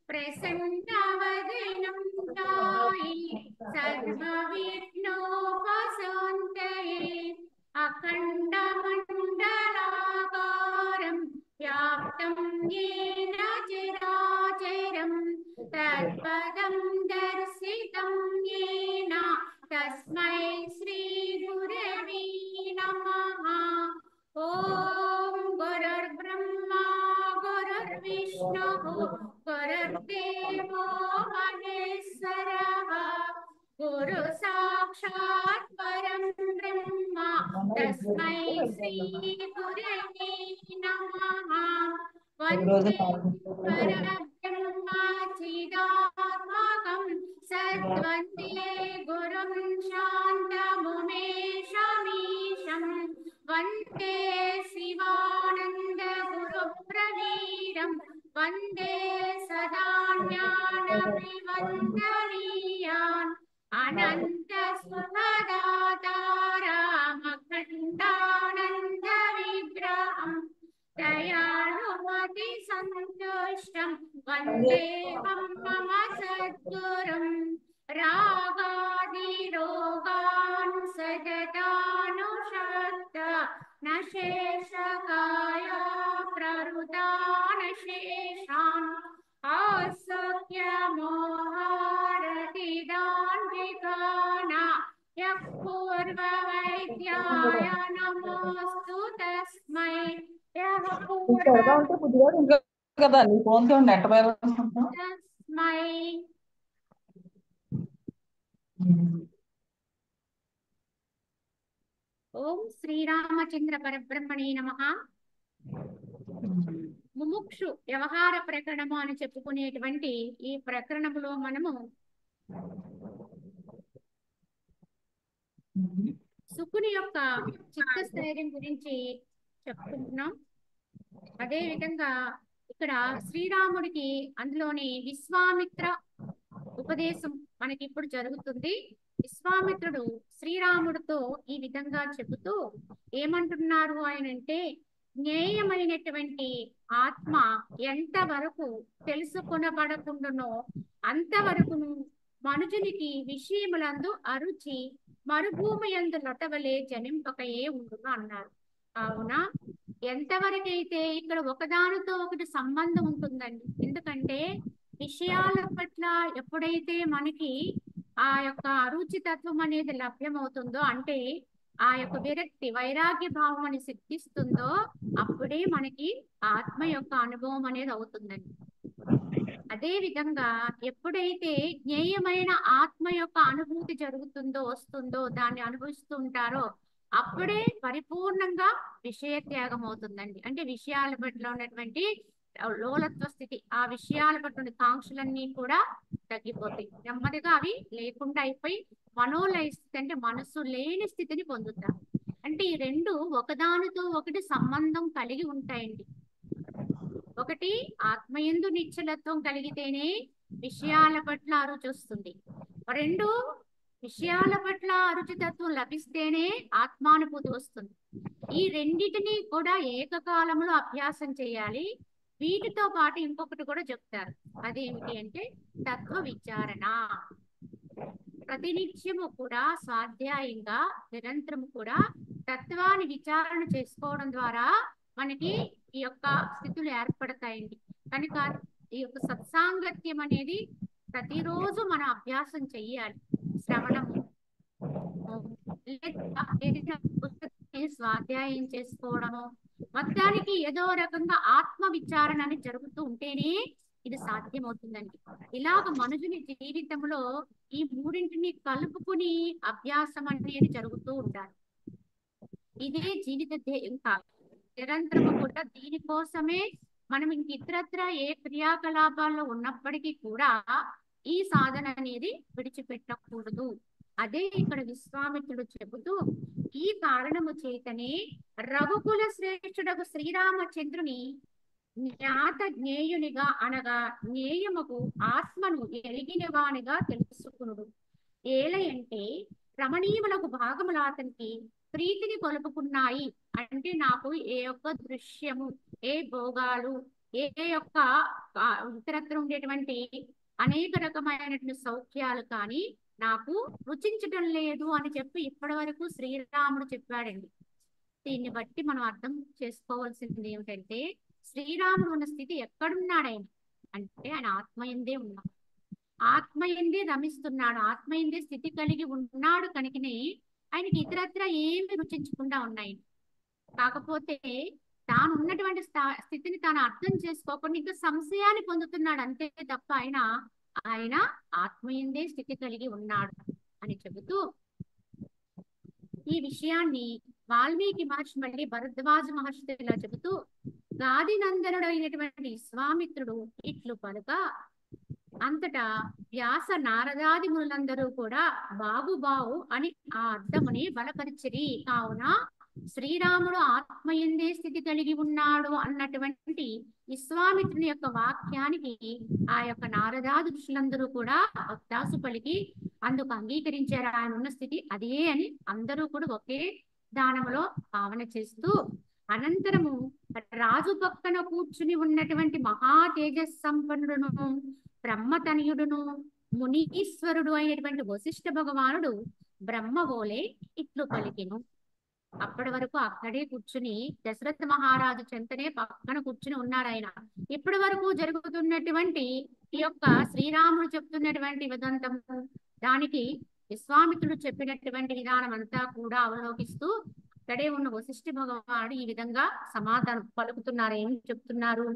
प्रसन्नवदनं ध्याये सर्वविघ्नोपशान्तये अखण्डमण्डलाकारं व्याप्तं येन चराचरं तत्पदं दर्शितं येन तस्मै श्रीगुरवे नमः। ॐ गुरुर्ब्रह्मा गुरुर्विष्णुः गुरुर्देवो महेश्वरः गुरु साक्षात् परं ब्रह्म तस्मै श्री गुरवे नमः। वन्दे परब्रह्म चिदात्मकं सद्वन्दे गुरुं शान्तमुमेशमीशं वन्दे शिवानन्द गुरुप्रवीरं वन्दे सदा ज्ञानविवन्दनीयान् अनन्तसुखदातारामखण्डानन्दविग्रहं दयालुमतिसन्तुष्टं वन्देऽहं मम सद्गुरुं रागादिरोगान् सततानुषक्त न शेषकाय प्रहृतान् शेषान् आसख्यमोहारतिदान् विगान यः पूर्ववैद्याय नमोऽस्तु तस्मै यः త్వరగా ఉంటే బుద్ధిగా ఇంకా కదా నీ ఫోన్ తో నెట్ బ్యాలెన్స్ ఉంటాం. तस्मै ఓం శ్రీరామచంద్ర పరబ్రహ్మణే నమః. ముముక్షు వ్యవహార ప్రకరణము అని చెప్పుకునేటువంటి ఈ ప్రకరణములో మనము శుకుని యొక్క చిత్తస్థైర్యం గురించి చెప్పుకుంటున్నాం. అదే విధంగా ఇక్కడ శ్రీరాముడికి అందులోని విశ్వామిత్ర ఉపదేశం మనకి ఇప్పుడు జరుగుతుంది. విశ్వామిత్రుడు శ్రీరాముడితో ఈ విధంగా చెబుతూ ఏమంటున్నారు ఆయనంటే, జ్ఞేయమైనటువంటి ఆత్మ ఎంతవరకు తెలుసుకొనబడకుండానో అంతవరకును మనుజునికి విషయములందు అరుచి మరుభూమి యందు లతవలే జనింపకయే ఉండును అన్నారు. కావున ఎంతవరకైతే ఇక్కడ ఒకదానితో ఒకటి సంబంధం ఉంటుందండి. ఎందుకంటే విషయాల పట్ల ఎప్పుడైతే మనకి ఆ యొక్క అరుచితత్వం అనేది లభ్యమవుతుందో, అంటే ఆ యొక్క విరక్తి వైరాగ్య భావం అని సిద్ధిస్తుందో, అప్పుడే మనకి ఆత్మ యొక్క అనుభవం అనేది అవుతుందండి. అదే విధంగా ఎప్పుడైతే జ్ఞేయమైన ఆత్మ యొక్క అనుభూతి జరుగుతుందో వస్తుందో దాన్ని అనుభవిస్తూ ఉంటారో అప్పుడే పరిపూర్ణంగా విషయ త్యాగం అవుతుందండి. అంటే విషయాల పట్ల ఉన్నటువంటి లోలత్వ స్థితి, ఆ విషయాల పట్ల ఉన్న కాంక్షలన్నీ కూడా తగ్గిపోతాయి. నెమ్మదిగా అవి లేకుండా అయిపోయి మనోలయ స్థితి అంటే మనసు లేని స్థితిని పొందుతారు. అంటే ఈ రెండు ఒకదానితో ఒకటి సంబంధం కలిగి ఉంటాయండి. ఒకటి ఆత్మయందు నిశ్చలత్వం కలిగితేనే విషయాల పట్ల అరుచి వస్తుంది. రెండు విషయాల పట్ల అరుచితత్వం లభిస్తేనే ఆత్మానుభూతి వస్తుంది. ఈ రెండిటిని కూడా ఏకకాలంలో అభ్యాసం చేయాలి. వీటితో పాటు ఇంకొకటి కూడా చెప్తారు. అదేమిటి అంటే తత్వ విచారణ. ప్రతినిత్యము కూడా స్వాధ్యాయంగా నిరంతరము కూడా తత్వాన్ని విచారణ చేసుకోవడం ద్వారా మనకి ఈ యొక్క స్థితులు ఏర్పడతాయండి. కనుక ఈ యొక్క సత్సాంగత్యం అనేది ప్రతిరోజు మనం అభ్యాసం చెయ్యాలి. శ్రవణము లేదా ఏదైనా పుస్తకాన్ని స్వాధ్యాయం చేసుకోవడము, మొత్తానికి ఏదో రకంగా ఆత్మ విచారణ అనేది జరుగుతూ ఉంటేనే ఇది సాధ్యమవుతుందండి. ఇలాగ మనుషుని జీవితంలో ఈ మూడింటిని కలుపుకుని అభ్యాసం అనేది జరుగుతూ ఉండాలి. ఇదే జీవిత ధ్యేయం కాదు. నిరంతరము కూడా దీనికోసమే మనం ఇంక ఇతరత్ర ఏ క్రియాకలాపాల్లో ఉన్నప్పటికీ కూడా ఈ సాధన అనేది విడిచిపెట్టకూడదు. అదే ఇక్కడ విశ్వామిత్రుడు చెబుతూ, ఈ కారణము చేతనే రఘుకుల శ్రేష్ఠుడకు శ్రీరామచంద్రుని జ్ఞాత జ్ఞేయునిగా అనగా జ్ఞేయముకు ఆత్మను ఎరిగిన వానిగా తెలుసుకునుడు. ఏలయంటే రమణీయములకు భాగములు అతనికి ప్రీతిని కొలుపుకున్నాయి. అంటే నాకు ఏ ఒక్క దృశ్యము, ఏ భోగాలు, ఏ యొక్క ఇతరత్ర ఉండేటువంటి అనేక రకమైనటువంటి సౌఖ్యాలు కానీ నాకు రుచించటం లేదు అని చెప్పి ఇప్పటి వరకు శ్రీరాముడు చెప్పాడండి. దీన్ని బట్టి మనం అర్థం చేసుకోవాల్సింది ఏమిటంటే శ్రీరాముడు ఉన్న స్థితి ఎక్కడున్నాడు ఆయన అంటే ఆయన ఆత్మయందే ఉన్నాడు, ఆత్మయందే రమిస్తున్నాడు, ఆత్మయందే స్థితి కలిగి ఉన్నాడు కనుకనే ఆయనకి ఇతరత్ర ఏమి రుచించకుండా ఉన్నాయి. కాకపోతే తాను ఉన్నటువంటి స్థితిని తాను అర్థం చేసుకోకుండా ఇంకా సంశయాన్ని పొందుతున్నాడు అంతే తప్ప ఆయన ఆత్మయందే స్థితి కలిగి ఉన్నాడు అని చెబుతూ ఈ విషయాన్ని వాల్మీకి మహర్షి మళ్ళీ భరద్వాజ మహర్షి ఇలా చెబుతూ గాదినందనుడు అయినటువంటి విశ్వామిత్రుడు ఇట్లు పలుక అంతటా వ్యాస నారదాది మునులందరూ కూడా బాగు అని ఆ అర్థముని బలపరిచిరి. కావున శ్రీరాముడు ఆత్మయందే స్థితి కలిగి ఉన్నాడు అన్నటువంటి విశ్వామిత్రుని యొక్క వాక్యానికి ఆ యొక్క నారదాది ఋషులందరూ కూడా ఒత్తాసు పలికి అందుకు అంగీకరించారు. ఆయన ఉన్న స్థితి అదే అని అందరూ కూడా ఒకే దానములో భావన చేస్తూ అనంతరము రాజు పక్కన కూర్చుని ఉన్నటువంటి మహా తేజస్ సంపన్నుడును బ్రహ్మతనయుడును మునీశ్వరుడు అయినటువంటి వశిష్ఠ భగవానుడు బ్రహ్మవోలే ఇట్లు పలికెను. అప్పటి వరకు అక్కడే కూర్చుని దశరథ మహారాజు చెంతనే పక్కన కూర్చుని ఉన్నారు ఆయన. ఇప్పటి వరకు జరుగుతున్నటువంటి ఈ యొక్క శ్రీరాముడు చెప్తున్నటువంటి విదంతము దానికి విశ్వామిత్రుడు చెప్పినటువంటి విధానం అంతా కూడా అవలోకిస్తూ అక్కడే ఉన్న వశిష్ఠ భగవానుడు ఈ విధంగా సమాధానం పలుకుతున్నారు. ఏం చెప్తున్నారు?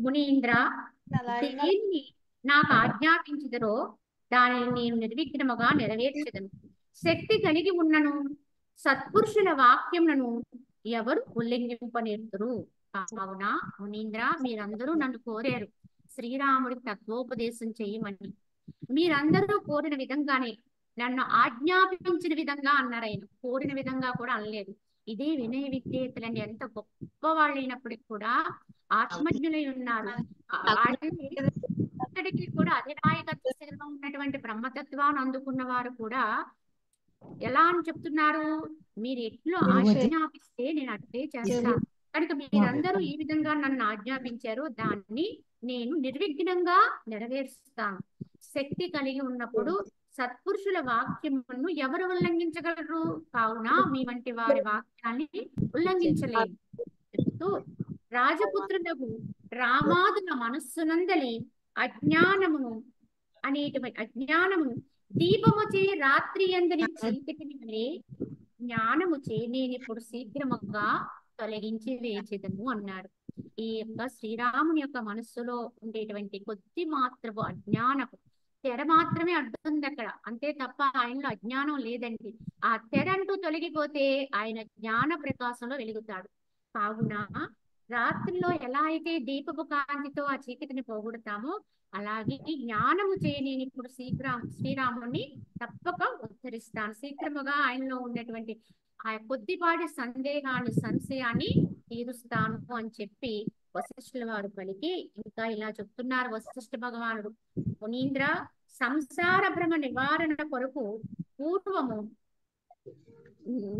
మునీంద్ర, దేన్ని నాకు ఆజ్ఞాపించదరో దానిని నేను నిర్విఘ్నముగా నెరవేర్చదను. శక్తి కలిగి ఉన్నను సత్పురుషుల వాక్యములను ఎవరు ఉల్లంఘింపనేర్తురు. కావున మునీంద్ర, మీరందరూ నన్ను కోరారు శ్రీరాముడికి తత్వోపదేశం చేయమని. మీరందరూ కోరిన విధంగానే నన్ను ఆజ్ఞాపించిన విధంగా అన్నారు. ఆయన కోరిన విధంగా కూడా అనలేదు. ఇదే వినయ విధేయతలండి. ఎంత గొప్ప వాళ్ళైనప్పటికీ కూడా ఆత్మజ్ఞులై ఉన్నారు. అక్కడికి కూడా అధినాయకత్వ స్థితిలో ఉన్నటువంటి బ్రహ్మతత్వాన్ని అందుకున్న వారు కూడా ఎలా అని చెప్తున్నారు? మీరు ఎట్లు ఆజ్ఞాపిస్తే నేను అట్లే చేస్తాను కనుక మీరందరూ ఈ విధంగా నన్ను ఆజ్ఞాపించారు, దాన్ని నేను నిర్విఘ్నంగా నెరవేరుస్తాను. శక్తి కలిగి ఉన్నప్పుడు సత్పురుషుల వాక్యమును ఎవరు ఉల్లంఘించగలరు? కావున మీ వంటి వారి వాక్యాన్ని ఉల్లంఘించలేదు. చెప్తూ రాజపుత్రులకు రామాదుల మనస్సునందలి అజ్ఞానమును దీపము చే రాత్రి అందరి చీకటిని వలె జ్ఞానము చే నేను ఇప్పుడు శీఘ్రముగా తొలగించి వేచెదను అన్నాడు. ఈ యొక్క శ్రీరాముని యొక్క మనస్సులో ఉండేటువంటి కొద్ది మాత్రపు అజ్ఞానపు తెర మాత్రమే అడ్డుంది అక్కడ, అంతే తప్ప ఆయనలో అజ్ఞానం లేదండి. ఆ తెర అంటూ తొలగిపోతే ఆయన జ్ఞాన ప్రకాశంలో వెలుగుతాడు. కావున రాత్రిలో ఎలా అయితే దీపపు కాంతితో ఆ చీకటిని పోగొడతామో అలాగే జ్ఞానము చేయ నేను ఇప్పుడు శ్రీరాముని తప్పక ఉద్ధరిస్తాను. శీఘ్రముగా ఆయనలో ఉన్నటువంటి ఆ కొద్దిపాటి సంశయాన్ని తీరుస్తాను అని చెప్పి వశిష్ఠుల వారు పలికి ఇంకా ఇలా చెప్తున్నారు వశిష్ఠ భగవానుడు. మునీంద్ర, సంసార భ్రమ నివారణ కొరకు పూర్వము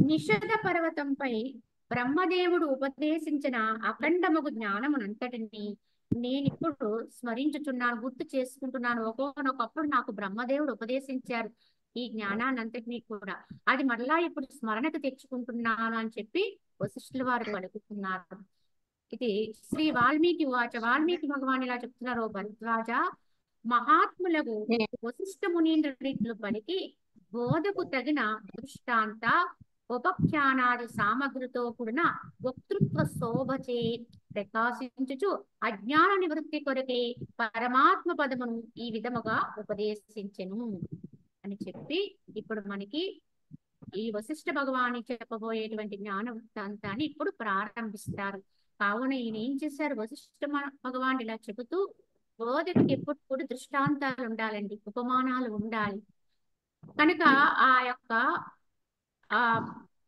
నిషద పర్వతంపై బ్రహ్మదేవుడు ఉపదేశించిన అఖండముగు జ్ఞానమునంతటిని నేనిప్పుడు స్మరించుచున్నాను, గుర్తు చేసుకుంటున్నాను. ఒకనొకప్పుడు నాకు బ్రహ్మదేవుడు ఉపదేశించారు ఈ జ్ఞానాన్నంతటినీ కూడా, అది మరలా ఇప్పుడు స్మరణకు తెచ్చుకుంటున్నాను అని చెప్పి వశిష్ఠుల వారు పలుకుతున్నారు. ఇది శ్రీ వాల్మీకి వాచ. వాల్మీకి భగవాన్ ఇలా చెప్తున్నారు, ఓ భరద్వాజ, మహాత్ములకు వశిష్ఠ మునీంద్రుడిట్లు పలికి బోధకు తగిన దృష్టాంత ఉపఖ్యానాది సామగ్రితో కూడిన వక్తృత్వ శోభచే ప్రకాశించుచు అజ్ఞాన నివృత్తి కొరకే పరమాత్మ పదమును ఈ విధముగా ఉపదేశించెను అని చెప్పి ఇప్పుడు మనకి ఈ వశిష్ఠ భగవాని చెప్పబోయేటువంటి జ్ఞాన వృత్తాంతాన్ని ఇప్పుడు ప్రారంభిస్తారు. కావున ఈయన ఏం చేశారు? వశిష్ఠ భగవాన్ ఇలా చెబుతూ బోధకుడికి ఎప్పుడు కూడా దృష్టాంతాలు ఉండాలండి, ఉపమానాలు ఉండాలి. కనుక ఆ యొక్క ఆ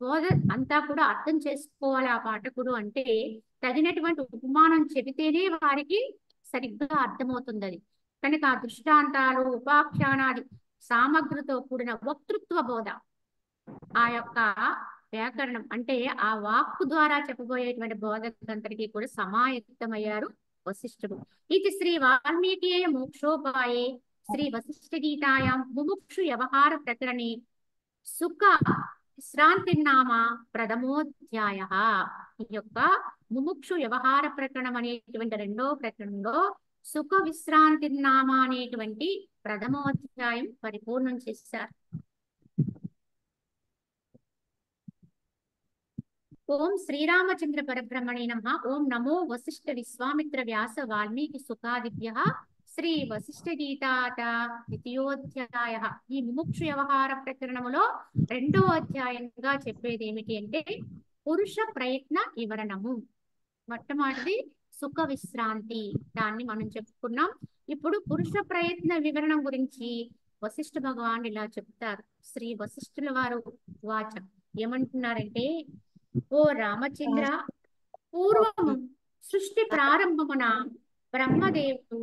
బోధ అంతా కూడా అర్థం చేసుకోవాలి ఆ పాఠకుడు. అంటే తగినటువంటి ఉపమానం చెబితేనే వారికి సరిగ్గా అర్థమవుతుంది అది. కనుక ఆ దృష్టాంతాలు ఉపాఖ్యానాది సామగ్రితో కూడిన వక్తృత్వ బోధ, ఆ యొక్క వ్యాకరణం అంటే ఆ వాక్కు ద్వారా చెప్పబోయేటువంటి బోధకంతరికి కూడా సమాయత్తమయ్యారు వశిష్ఠుడు. ఇది శ్రీ వాల్మీకి మోక్షోపాయే శ్రీ వశిష్ఠ గీతాయాం ముముక్షు వ్యవహార ప్రకరణే సుఖ విశ్రాంతిర్నామ ప్రథమోధ్యాయ. ఈ యొక్క ముముక్షు వ్యవహార ప్రకరణం అనేటువంటి రెండో ప్రకరణంలో సుఖ విశ్రాంతిర్నామ అనేటువంటి ప్రథమోధ్యాయం పరిపూర్ణం చేశారు. ఓం శ్రీరామచంద్ర పరబ్రహ్మణే నమః. ఓం నమో వశిష్ఠ విశ్వామిత్ర వ్యాస వాల్మీకి సుఖాదిభ్యః. శ్రీ వశిష్ఠ గీతాత ద్వితీయోధ్యాయ. ఈ ముముక్షు వ్యవహార ప్రకరణములో రెండో అధ్యాయంగా చెప్పేది ఏమిటి అంటే పురుష ప్రయత్న వివరణము. మొట్టమొదటిది సుఖ విశ్రాంతి, దాన్ని మనం చెప్పుకున్నాం. ఇప్పుడు పురుష ప్రయత్న వివరణం గురించి వశిష్ఠ భగవాన్ ఇలా చెప్తారు. శ్రీ వశిష్ఠుల వారు వాచ ఏమంటున్నారంటే, ఓ రామచంద్ర, పూర్వము సృష్టి ప్రారంభమున బ్రహ్మదేవుడు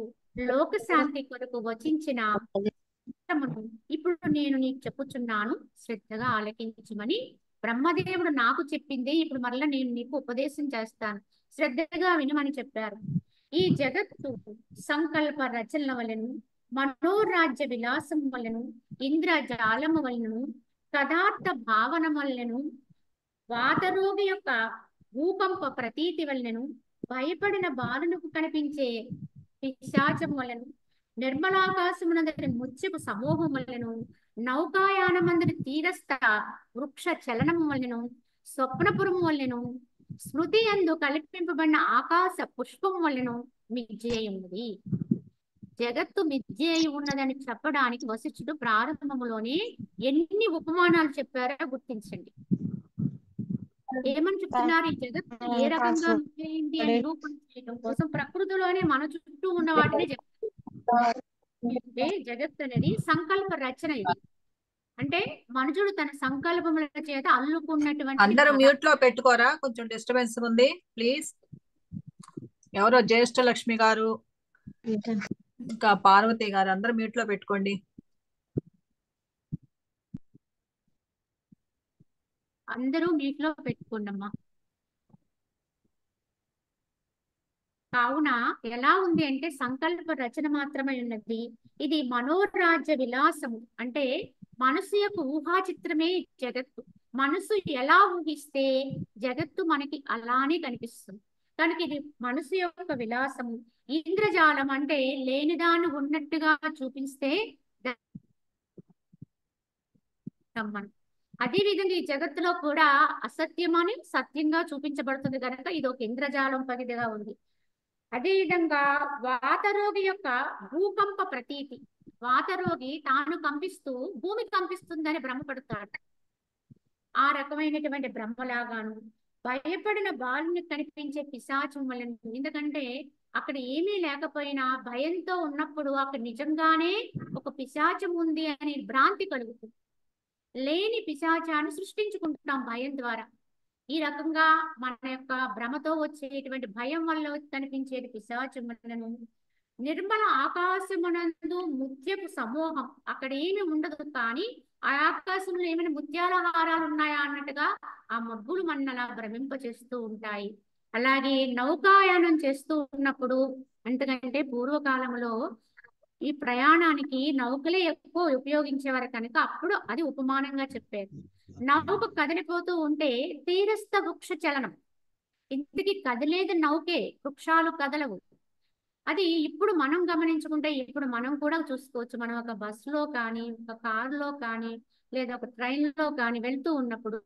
లోకశాంతి కొరకు వచించిన ఇప్పుడు నేను నీకు చెప్పుచున్నాను, శ్రద్ధగా ఆలకించమని. బ్రహ్మదేవుడు నాకు చెప్పింది ఇప్పుడు మరలా నేను నీకు ఉపదేశం చేస్తాను, శ్రద్ధగా వినమని చెప్పారు. ఈ జగత్తు సంకల్ప రచనల వలెను, మనోరాజ్య విలాసం వలెను, ఇంద్రజాలము వలెను, పదార్థ భావన వలెను, వాతరోగి యొక్క భూకంప ప్రతీతి వలెను, భయపడిన బాలునకు కనిపించే పిశాచం వలెను, నిర్మలాకాశమునందరి ముత్యపు సమూహం వలెను, నౌకాయానమందరి తీరస్థ వృక్ష చలనము వలెను, స్వప్నపురము వలెను, స్మృతి యందు కల్పింపబడిన ఆకాశ పుష్పం వలెను మిథ్యై ఉన్నది. జగత్తు మిథ్యై ఉన్నదని చెప్పడానికి వశిష్ఠుడు ప్రారంభములోనే ఎన్ని ఉపమానాలు చెప్పారో గుర్తించండి. ఏమని చెప్తున్నారు? ఈ జగత్తు ఏ రకంగా మిథ్యైంది అని నిరూపణ చేయడం కోసం ప్రకృతిలోనే మన చుట్టూ ఉన్న వాటినే చెప్తారు. జగత్తు అనేది సంకల్ప రచన. ఇది అంటే మనుషుడు తన సంకల్పముల చేత అల్లుకున్నటువంటి. అందరూ మ్యూట్ లో పెట్టుకోరా, కొంచెం డిస్టర్బెన్స్ ఉంది ప్లీజ్. ఎవరో జ్యేష్ఠ లక్ష్మి గారు ఇంకా పార్వతి గారు అందరూ మ్యూట్ లో పెట్టుకోండి. అందరూ మ్యూట్ లో పెట్టుకోండమ్మా. కావున ఎలా ఉంది అంటే సంకల్ప రచన మాత్రమే ఉన్నది. ఇది మనోరాజ్య విలాసము అంటే మనసు యొక్క ఊహా చిత్రమే జగత్తు. మనసు ఎలా ఊహిస్తే జగత్తు మనకి అలానే కనిపిస్తుంది. కనుక ఇది మనసు యొక్క విలాసము. ఇంద్రజాలం అంటే లేనిదాన్ని ఉన్నట్టుగా చూపిస్తే అదే విధంగా ఈ జగత్తులో కూడా అసత్యమని సత్యంగా చూపించబడుతుంది కనుక ఇది ఒక ఇంద్రజాలం పరిధిగా ఉంది. అదే విధంగా వాతరోగి యొక్క భూకంప ప్రతీతి. వాతరోగి తాను కంపిస్తూ భూమి కంపిస్తుందని భ్రమపడతాడు. ఆ రకమైనటువంటి భ్రమలాగాను భయపడిన బాలుని కనిపించే పిశాచం వలన. ఎందుకంటే అక్కడ ఏమీ లేకపోయినా భయంతో ఉన్నప్పుడు అక్కడ నిజంగానే ఒక పిశాచం ఉంది అనే భ్రాంతి కలుగుతుంది. లేని పిశాచాన్ని సృష్టించుకుంటున్నాం భయం ద్వారా. ఈ రకంగా మన యొక్క భ్రమతో వచ్చేటువంటి భయం వల్ల కనిపించేది పిశాచములను. నిర్మల ఆకాశమునందు ముత్యపు సమూహం, అక్కడ ఏమి ఉండదు కానీ ఆ ఆకాశంలో ఏమైనా ముత్యాల హారాలు ఉన్నాయా అన్నట్టుగా ఆ మబ్బులు మనలా భ్రమింపచేస్తూ ఉంటాయి. అలాగే నౌకాయానం చేస్తూ ఉన్నప్పుడు, ఎందుకంటే పూర్వకాలంలో ఈ ప్రయాణానికి నౌకలే ఎక్కువ ఉపయోగించేవారు కనుక అప్పుడు అది ఉపమానంగా చెప్పారు. నౌక కదిలిపోతూ ఉంటే తీరస్థ వృక్ష చలనం. ఇంటికి కదిలేది నౌకే, వృక్షాలు కదలవు. అది ఇప్పుడు మనం గమనించుకుంటే ఇప్పుడు మనం కూడా చూసుకోవచ్చు. మనం ఒక బస్సులో కానీ ఒక కారులో కానీ లేదా ఒక ట్రైన్ లో కానీ వెళ్తూ ఉన్నప్పుడు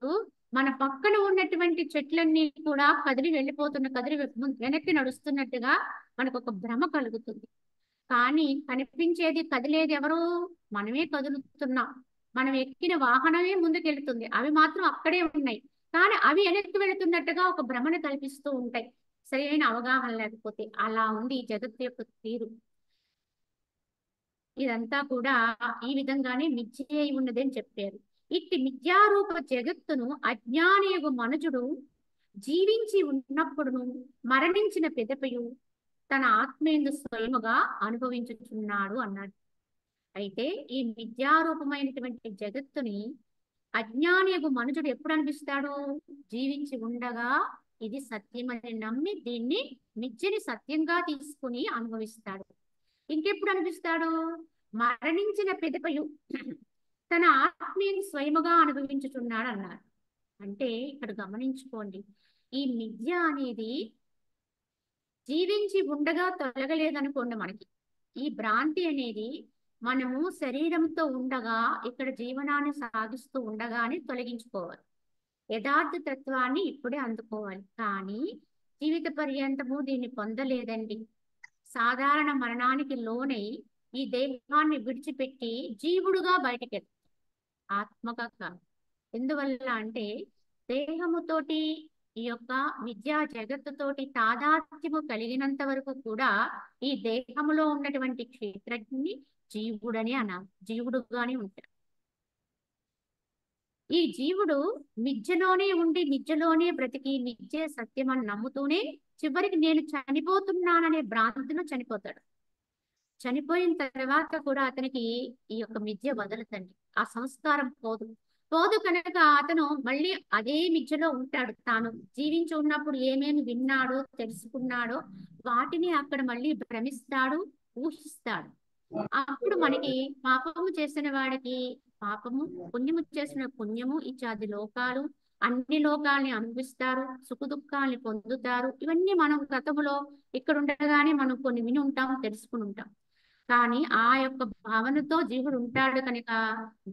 మన పక్కన ఉన్నటువంటి చెట్లన్నీ కూడా కదిలి వెనక్కి నడుస్తున్నట్టుగా మనకు ఒక భ్రమ కలుగుతుంది. కానీ కనిపించేది కదిలేది ఎవరు? మనమే కదులుతున్నాం. మనం ఎక్కిన వాహనమే ముందుకెళ్తుంది, అవి మాత్రం అక్కడే ఉన్నాయి. కానీ అవి వెనక్కి వెళుతున్నట్టుగా ఒక భ్రమను కల్పిస్తూ ఉంటాయి సరైన అవగాహన లేకపోతే. అలా ఉంది ఈ జగత్తు యొక్క తీరు. ఇదంతా కూడా ఈ విధంగానే మిథ్య అయి ఉన్నది అని చెప్పారు. ఇట్టి మిథ్యారూప జగత్తును అజ్ఞానియగు మనుజుడు జీవించి ఉన్నప్పుడును మరణించిన పెదపయు తన ఆత్మేందు స్వయముగా అనుభవించుచున్నాడు అన్నాడు. అయితే ఈ విద్యారూపమైనటువంటి జగత్తుని అజ్ఞానియగు మనుషుడు ఎప్పుడు అనిపిస్తాడు? జీవించి ఉండగా ఇది సత్యమని నమ్మి దీన్ని మిథ్యని సత్యంగా తీసుకుని అనుభవిస్తాడు. ఇంకెప్పుడు అనిపిస్తాడు? మరణించిన పిదపయు తన ఆత్మీయుని స్వయముగా అనుభవించుచున్నాడు అన్నారు. అంటే ఇక్కడ గమనించుకోండి, ఈ మిథ్య అనేది జీవించి ఉండగా తొలగలేదనుకోండి. మనకి ఈ భ్రాంతి అనేది మనము శరీరంతో ఉండగా ఇక్కడ జీవనాన్ని సాగిస్తూ ఉండగానే తొలగించుకోవాలి. యథార్థ తత్వాన్ని ఇప్పుడే అందుకోవాలి. కానీ జీవిత పర్యంతము దీన్ని పొందలేదండి. సాధారణ మరణానికి లోనై ఈ దేహాన్ని విడిచిపెట్టి జీవుడుగా బయటకి ఆత్మగా కాదు. ఎందువల్ల అంటే దేహముతోటి ఈ యొక్క విద్యా జగత్తుతోటి తాదాత్మ్యము కలిగినంత వరకు కూడా ఈ దేహములో ఉన్నటువంటి క్షేత్రజ్ఞుని జీవుడని అనాలి. జీవుడుగానే ఉంటాడు. ఈ జీవుడు మిథ్యలోనే ఉండి మిథ్యలోనే బ్రతికి మిథ్యే సత్యం అని నమ్ముతూనే చివరికి నేను చనిపోతున్నాననే భ్రాంతిలో చనిపోతాడు. చనిపోయిన తర్వాత కూడా అతనికి ఈ యొక్క మిథ్య వదలదండి. ఆ సంస్కారం పోదు కనుక అతను మళ్ళీ అదే మిథ్యలో ఉంటాడు. తాను జీవించి ఉన్నప్పుడు ఏమేమి విన్నాడో తెలుసుకున్నాడో వాటిని అక్కడ మళ్ళీ భ్రమిస్తాడు, ఊహిస్తాడు. అప్పుడు మనకి పాపము చేసిన వాడికి పాపము, పుణ్యము చేసిన పుణ్యము ఇత్యాది లోకాలు, అన్ని లోకాలని అనుభవిస్తారు, సుఖ దుఃఖాలని పొందుతారు. ఇవన్నీ మనం గతంలో ఇక్కడ ఉండగానే మనం కొన్ని విని ఉంటాం, తెలుసుకుని ఉంటాం. కానీ ఆ యొక్క భావనతో జీవుడు ఉంటాడు కనుక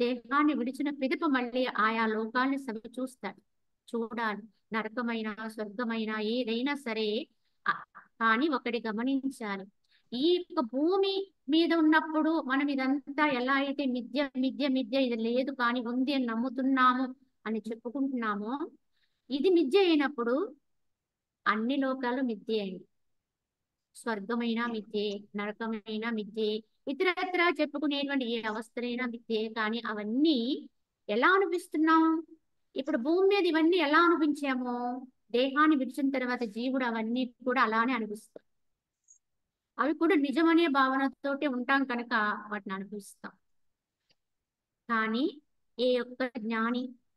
దేహాన్ని విడిచిన పిదప మళ్ళీ ఆయా లోకాలని సవి చూస్తాడు. చూడాలి, నరకమైన స్వర్గమైన ఏదైనా సరే. కానీ ఒకటి గమనించాలి, ఈ యొక్క భూమి మీద ఉన్నప్పుడు మనం ఇదంతా ఎలా అయితే మిథ్య మిథ్య మిథ్య ఇది లేదు కానీ ఉంది అని నమ్ముతున్నాము అని చెప్పుకుంటున్నామో, ఇది మిథ్య అయినప్పుడు అన్ని లోకాలు మిథ్య అయింది. స్వర్గమైన మిథ్యే, నరకమైన మిథ్యే, ఇతరత్ర చెప్పుకునేటువంటి ఏ అవస్థలైనా మిథ్యే. కానీ అవన్నీ ఎలా అనిపిస్తున్నాం? ఇప్పుడు భూమి మీద ఇవన్నీ ఎలా అనిపించామో దేహాన్ని విడిచిన తర్వాత జీవుడు అవన్నీ కూడా అలానే అనిపిస్తాం. అవి కూడా నిజమనే భావనతోటి ఉంటాం కనుక వాటిని అనిపిస్తాం. కానీ ఏ యొక్క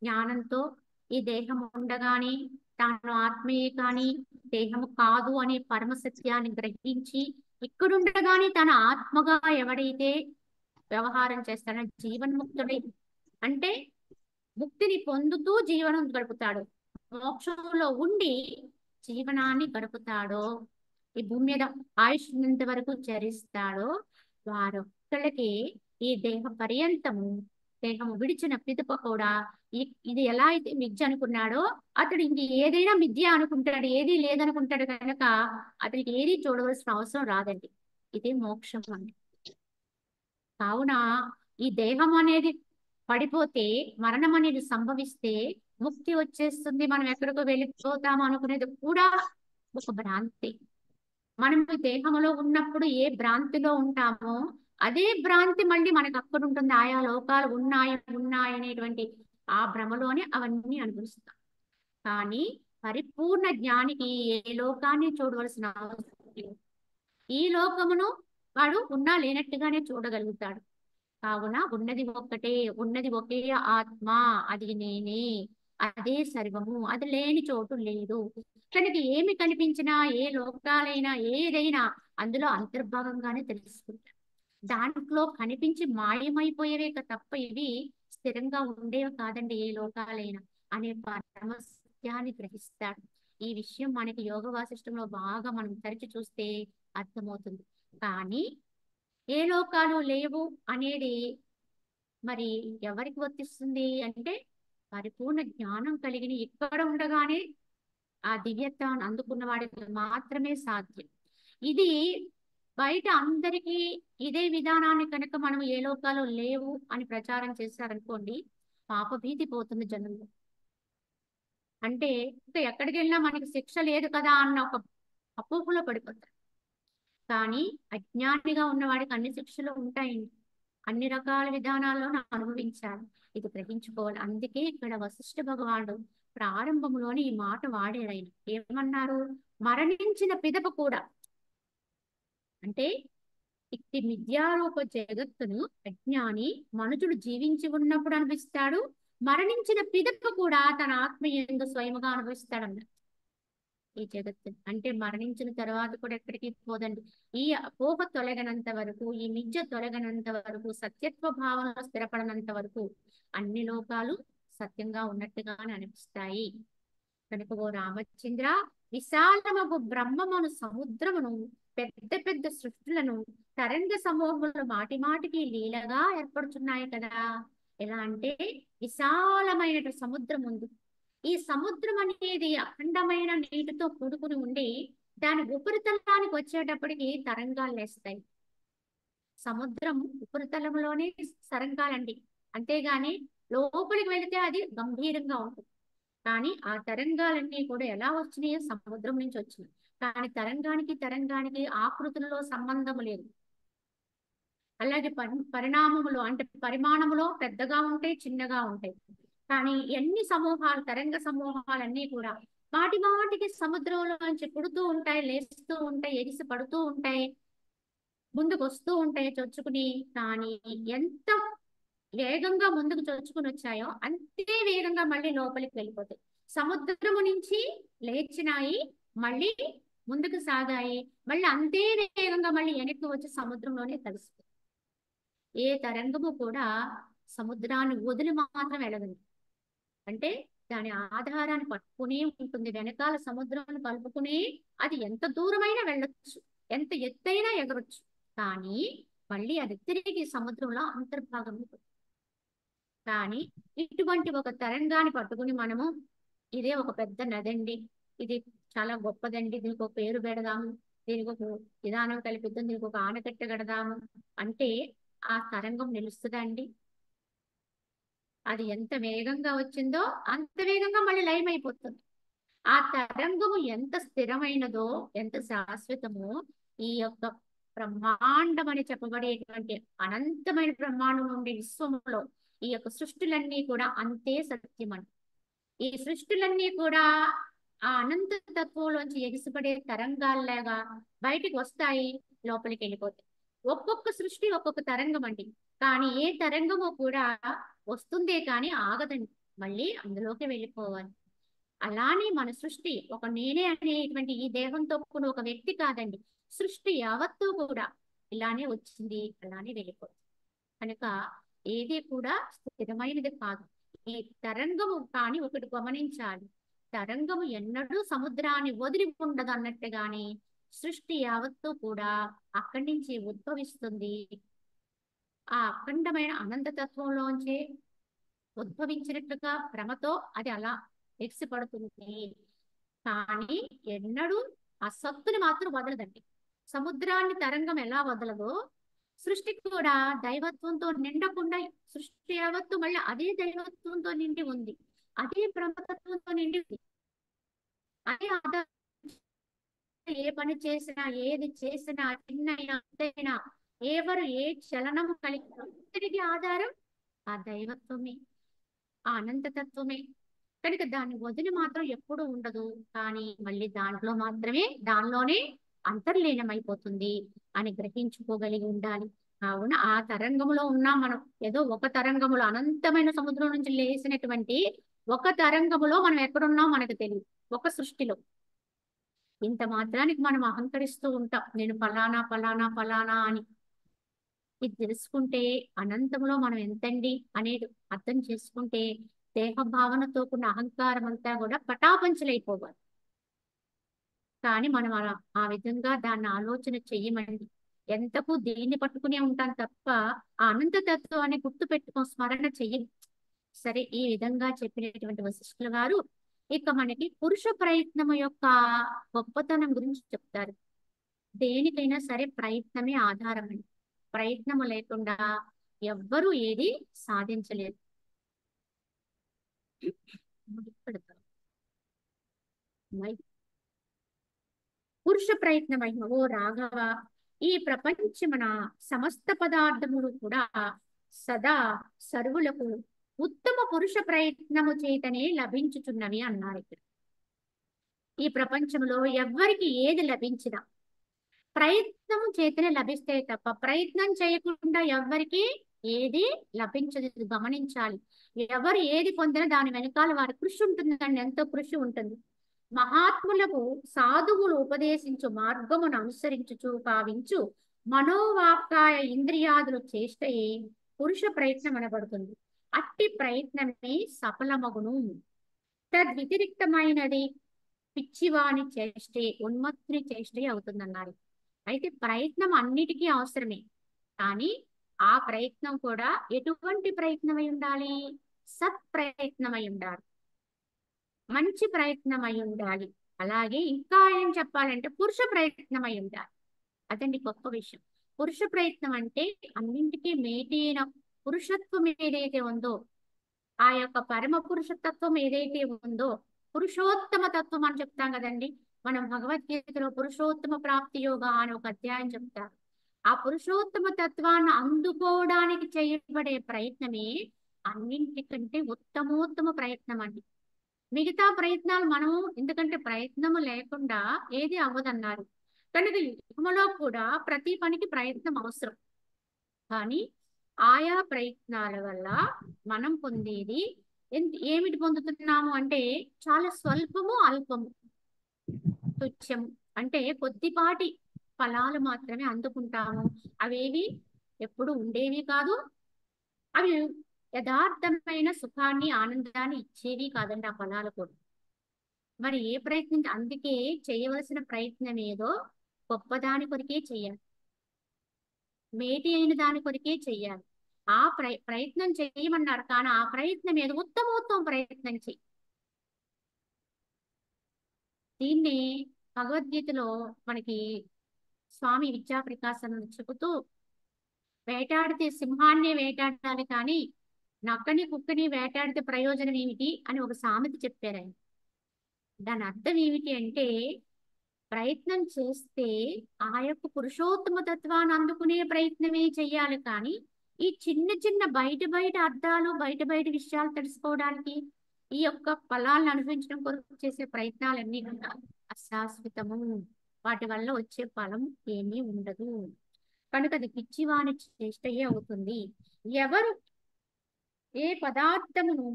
జ్ఞానంతో ఈ దేహం ఉండగానే తాను ఆత్మయే కానీ దేహము కాదు అనే పరమ సత్యాన్ని గ్రహించి ఇక్కడుండగానే తన ఆత్మగా ఎవడైతే వ్యవహారం చేస్తాడో జీవన్ముక్తుడై, అంటే ముక్తిని పొందుతూ జీవనం గడుపుతాడు, మోక్షంలో ఉండి జీవనాన్ని గడుపుతాడో, ఈ భూమి మీద ఆయుష్ ఉన్నంత వరకు చరిస్తాడో వారొక్కళ్ళకి ఈ దేహ పర్యంతము, దేహము విడిచిన పిదప కూడా ఇది ఎలా అయితే మిథ్య అనుకున్నాడో అతడు ఇంక ఏదైనా మిథ్య అనుకుంటాడు, ఏది లేదనుకుంటాడు కనుక అతనికి ఏది చూడవలసిన అవసరం రాదండి. ఇదే మోక్షం అండి. కావున ఈ దేహం అనేది పడిపోతే, మరణం అనేది సంభవిస్తే ముక్తి వచ్చేస్తుంది, మనం ఎక్కడికో వెళ్ళిపోతాము అనుకునేది కూడా ఒక భ్రాంతి. మనం ఈ దేహంలో ఉన్నప్పుడు ఏ భ్రాంతిలో ఉంటామో అదే భ్రాంతి మళ్ళీ మనకు అక్కడ ఉంటుంది. ఆయా లోకాలు ఉన్నాయి అనేటువంటి ఆ భ్రమలోనే అవన్నీ అనుభవిస్తాం. కానీ పరిపూర్ణ జ్ఞానికి ఏ లోకాన్ని చూడవలసిన అవసరం లేదు. ఈ లోకమును వాడు ఉన్నా లేనట్టుగానే చూడగలుగుతాడు. కావున ఉన్నది ఒక్కటే, ఉన్నది ఒకే ఆత్మ, అది నేనే, అదే సర్వము, అది లేని చోటు లేదు. కనుక ఏమి కనిపించినా ఏ లోకాలైనా ఏదైనా అందులో అంతర్భాగంగానే తెలుసుకుంటారు. దాంట్లో కనిపించి మాయమైపోయేవే తప్ప ఇవి స్థిరంగా ఉండేవి కాదండి ఏ లోకాలైనా అనే పరమ సత్యాన్ని గ్రహిస్తాడు. ఈ విషయం మనకి యోగ వాసిష్టంలో బాగా మనం తరచి చూస్తే అర్థమవుతుంది. కానీ ఏ లోకాలు లేవు అనేది మరి ఎవరికి వర్తిస్తుంది అంటే పరిపూర్ణ జ్ఞానం కలిగిన ఇక్కడ ఉండగానే ఆ దివ్యత్వాన్ని అందుకున్న వాడికి మాత్రమే సాధ్యం. ఇది బయట అందరికీ ఇదే విధానాన్ని కనుక మనం ఏ లోకాలు లేవు అని ప్రచారం చేశారనుకోండి, పాపభీతి పోతుంది జనంలో. అంటే ఇంకా ఎక్కడికి వెళ్ళినా మనకి శిక్ష లేదు కదా అన్న ఒక అపోహలో పడిపోతారు. కానీ అజ్ఞానిగా ఉన్నవాడికి అన్ని శిక్షలు ఉంటాయండి, అన్ని రకాల విధానాల్లో అనుభవించాలి. ఇది గ్రహించుకోవాలి. అందుకే ఇక్కడ వశిష్ఠ భగవానుడు ప్రారంభంలోని ఈ మాట వాడాడు. ఆయన ఏమన్నారు? మరణించిన పిదప కూడా, అంటే ఇట్టి మిథ్యారూప జగత్తును అజ్ఞాని మనుషుడు జీవించి ఉన్నప్పుడు అనిపిస్తాడు, మరణించిన పిదప కూడా తన ఆత్మ యందు స్వయముగా అనుభవిస్తాడన్న ఈ జగత్తు. అంటే మరణించిన తర్వాత కూడా ఎక్కడికి పోదండి. ఈ అపోహ తొలగనంత వరకు, ఈ మిథ్య తొలగనంత వరకు, సత్యత్వ భావనలో స్థిరపడనంత వరకు అన్ని లోకాలు సత్యంగా ఉన్నట్టుగానే అనిపిస్తాయి. కనుక ఓ రామచంద్ర, విశాలమగు బ్రహ్మమును, సముద్రమును, పెద్ద పెద్ద సృష్టులను, తరంగ సమూహములు మాటి మాటికి లీలగా ఏర్పడుతున్నాయి కదా. ఎలా అంటే విశాలమైన సముద్రం ఉంది. ఈ సముద్రం అనేది అఖండమైన నీటితో కూడుకుని ఉండి దాని ఉపరితలానికి వచ్చేటప్పటికి తరంగాలు లేస్తాయి. సముద్రం ఉపరితలంలోనే తరంగాలండి, అంతేగాని లోపలికి వెళితే అది గంభీరంగా ఉంటుంది. కానీ ఆ తరంగాలన్నీ కూడా ఎలా వచ్చినాయో సముద్రం నుంచి వచ్చినాయి. కానీ తరంగానికి ఆకృతులలో సంబంధం లేదు. అలాగే పరిణామములు అంటే పరిమాణములో పెద్దగా ఉంటాయి, చిన్నగా ఉంటాయి. కానీ ఎన్ని సమూహాలు, తరంగ సమూహాలన్నీ కూడా వాటి వాటికి సముద్రంలోంచి పుడుతూ ఉంటాయి, లేస్తూ ఉంటాయి, ఎగిసి పడుతూ ఉంటాయి, ముందుకు వస్తూ ఉంటాయి చొచ్చుకుని. కానీ ఎంత వేగంగా ముందుకు చొచ్చుకుని వచ్చాయో అంతే వేగంగా మళ్ళీ లోపలికి వెళ్ళిపోతాయి. సముద్రము నుంచి లేచినాయి, మళ్ళీ ముందుకు సాగాయి, మళ్ళీ అంతే వేగంగా మళ్ళీ వెనక్కి వచ్చి సముద్రంలోనే కలుస్తాయి. ఏ తరంగము కూడా సముద్రాన్ని వదిలి మాత్రం వెళ్ళదండి. అంటే దాని ఆధారాన్ని పట్టుకునే ఉంటుంది, వెనకాల సముద్రాన్ని కలుపుకునే అది ఎంత దూరమైనా వెళ్ళొచ్చు, ఎంత ఎత్తైనా ఎగరొచ్చు. కానీ మళ్ళీ అది తిరిగి సముద్రంలో అంతర్భాగం ఉంటుంది. కానీ ఇటువంటి ఒక తరంగాన్ని పట్టుకుని మనము ఇదే ఒక పెద్ద నదండి, ఇది చాలా గొప్పదండి, దీనికి ఒక పేరు పెడదాము, దీనికి ఒక విధానం కల్పిద్దాం, దీనికి ఒక ఆనకట్ట కడదాము అంటే ఆ తరంగం నిలుస్తుందా అండి? అది ఎంత వేగంగా వచ్చిందో అంత వేగంగా మళ్ళీ లయం అయిపోతుంది. ఆ తరంగము ఎంత స్థిరమైనదో, ఎంత శాశ్వతమో, ఈ యొక్క బ్రహ్మాండం అని చెప్పబడేటువంటి అనంతమైన బ్రహ్మాండం నుండి విశ్వములో ఈ యొక్క సృష్టిలన్నీ కూడా అంతే సత్యమని. ఈ సృష్టిలన్నీ కూడా ఆ అనంత తత్వంలోంచి ఎగిసిపడే తరంగాల్లాగా బయటికి వస్తాయి, లోపలికి వెళ్ళిపోతాయి. ఒక్కొక్క సృష్టి ఒక్కొక్క తరంగం అండి. కానీ ఏ తరంగము కూడా వస్తుందే కానీ ఆగదండి, మళ్ళీ అందులోకి వెళ్ళిపోవాలి. అలానే మన సృష్టి ఒక నేనే అనేటువంటి ఈ దేహంతో కూడిన ఒక వ్యక్తి కాదండి, సృష్టి యావత్తూ కూడా ఇలానే వచ్చింది, అలానే వెళ్ళిపోతుంది. కనుక ఏది కూడా స్థిరమైనది కాదు. ఈ తరంగము కానీ ఒకటి గమనించాలి, తరంగము ఎన్నడూ సముద్రాన్ని వదిలి ఉండదు అన్నట్టుగాని సృష్టి యావత్తూ కూడా అక్కడి నుంచి ఉద్భవిస్తుంది. ఆ అఖండమైన అనంతతత్వంలోంచి ఉద్భవించినట్లుగా భ్రమతో అది అలా ఎగిసిపడుతుంది. కానీ ఎన్నడూ ఆ సత్తుని మాత్రం వదలదండి. సముద్రాన్ని తరంగం ఎలా వదలదో సృష్టికి కూడా దైవత్వంతో నిండకుండా సృష్టి యావత్తు మళ్ళీ అదే దైవత్వంతో నిండి ఉంది, అదే బ్రహ్మతత్వంతో నిండి ఉంది. అదే ఆధారం. ఏ పని చేసినా, ఏది చేసినా, చిన్నైనా పెద్దైనా, ఎవరు ఏ చలనము కలిగిన తిరిగి ఆధారం ఆ దైవత్వమే, ఆ అనంతతత్వమే. కనుక దాన్ని వదిలి మాత్రం ఎప్పుడూ ఉండదు. కానీ మళ్ళీ దానిలోనే అంతర్లీనమైపోతుంది అని గ్రహించుకోగలిగి ఉండాలి. కావున ఆ తరంగంలో ఉన్నాం మనం. ఏదో ఒక తరంగములో అనంతమైన సముద్రం నుంచి లేసినటువంటి ఒక తరంగములో మనం ఎక్కడున్నాం మనకు తెలియదు, ఒక సృష్టిలో. ఇంత మాత్రానికి మనం అహంకరిస్తూ ఉంటాం, నేను ఫలానా ఫలానా ఫలానా అని. ఇది తెలుసుకుంటే అనంతంలో మనం ఎంతండి అనేది అర్థం చేసుకుంటే దేహ భావనతో కూడిన అహంకారం అంతా కూడా పటాపంచలైపోవాలి. కానీ మనం అలా ఆ విధంగా దాన్ని ఆలోచన చెయ్యమండి. ఎంతకు దీన్ని పట్టుకునే ఉంటాం తప్ప ఆ అనంత తత్వాన్ని గుర్తు పెట్టుకో స్మరణ చెయ్యం. సరే, ఈ విధంగా చెప్పినటువంటి వశిష్ఠుల గారు ఇక మనకి పురుష ప్రయత్నం యొక్క గొప్పతనం గురించి చెప్తారు. దేనికైనా సరే ప్రయత్నమే ఆధారం అండి. ప్రయత్నము లేకుండా ఎవ్వరూ ఏది సాధించలేరు. పురుష ప్రయత్నమైన ఓ రాఘవ, ఈ ప్రపంచమున సమస్త పదార్థములు కూడా సదా సర్వులకు ఉత్తమ పురుష ప్రయత్నము చేతనే లభించుచున్నవి అన్నారు. ఇక్కడ ఈ ప్రపంచంలో ఎవ్వరికి ఏది లభించినా ప్రయత్నం చేతనే లభిస్తాయి తప్ప ప్రయత్నం చేయకుండా ఎవ్వరికి ఏది లభించదు, ఇది గమనించాలి. ఎవరు ఏది పొందినా దాని వెనకాల వారి కృషి ఉంటుందండి, ఎంతో కృషి ఉంటుంది. మహాత్ములకు సాధువులు ఉపదేశించు మార్గమును అనుసరించుచు కావించు మనోవాక్కాయ ఇంద్రియాదులు చేష్టయే పురుష ప్రయత్నం అనబడుతుంది. అట్టి ప్రయత్నమే సఫలమగును. తద్వ్యతిరిక్తమైనది పిచ్చివాని చేష్టే ఉన్మత్తుని చేష్టే అవుతుందన్నారు. అయితే ప్రయత్నం అన్నిటికీ అవసరమే, కానీ ఆ ప్రయత్నం కూడా ఎటువంటి ప్రయత్నమై ఉండాలి? సత్ప్రయత్నమై ఉండాలి, మంచి ప్రయత్నమై ఉండాలి. అలాగే ఇంకా ఏం చెప్పాలంటే పురుష ప్రయత్నమై ఉండాలి. అదండి గొప్ప విషయం. పురుష ప్రయత్నం అంటే అన్నింటికీ మేటైన పురుషత్వం ఏదైతే ఉందో, ఆ యొక్క పరమ పురుషతత్వం ఏదైతే ఉందో, పురుషోత్తమ తత్వం అని చెప్తాం కదండి. మనం భగవద్గీతలో పురుషోత్తమ ప్రాప్తి యోగ అని ఒక అధ్యాయం చెప్తారు. ఆ పురుషోత్తమ తత్వాన్ని అందుకోవడానికి చేయబడే ప్రయత్నమే అన్నింటికంటే ఉత్తమోత్తమ ప్రయత్నం అండి. మిగతా ప్రయత్నాలు మనము, ఎందుకంటే ప్రయత్నము లేకుండా ఏది అవ్వదన్నారు కనుక యుగములో కూడా ప్రతి పనికి ప్రయత్నం అవసరం. కానీ ఆయా ప్రయత్నాల వల్ల మనం పొందేది ఏమిటి పొందుతున్నాము అంటే చాలా స్వల్పము, అల్పము, తుచ్చము. అంటే కొద్దిపాటి ఫలాలు మాత్రమే అందుకుంటాము. అవేవి ఎప్పుడు ఉండేవి కాదు, అవి యథార్థమైన సుఖాన్ని ఆనందాన్ని ఇచ్చేవి కాదండి ఆ ఫలాలు కూడా. మరి ఏ ప్రయత్నం, అందుకే చేయవలసిన ప్రయత్నం ఏదో గొప్పదాని కొరికే చెయ్యాలి, మేటి అయిన దాని కొరికే చెయ్యాలి. ఆ ప్రయత్నం చేయమన్నారు, కానీ ఆ ప్రయత్నం ఏదో ఉత్తమోత్తమ ప్రయత్నం చెయ్యి. దీన్ని భగవద్గీతలో మనకి స్వామి విద్యా ప్రకాశం చెబుతూ, వేటాడితే సింహాన్నే వేటాడాలి కానీ నక్కని కుక్కని వేటాడితే ప్రయోజనం ఏమిటి అని ఒక సామెత చెప్పారు ఆయన. దాని అర్థం ఏమిటి అంటే ప్రయత్నం చేస్తే ఆ యొక్క పురుషోత్తమ తత్వాన్ని అందుకునే ప్రయత్నమే చెయ్యాలి, కానీ ఈ చిన్న చిన్న బయట అర్థాలు, బయట విషయాలు తెలుసుకోవడానికి, ఈ యొక్క ఫలాలను అనుభవించడం కొరకు చేసే ప్రయత్నాలన్నీ కూడా అశాశ్వతము. వాటి వల్ల వచ్చే ఫలం ఏమీ ఉండదు. కనుక అది పిచ్చివాని చేష్టయే అవుతుంది. ఎవరు ఏ పదార్థమును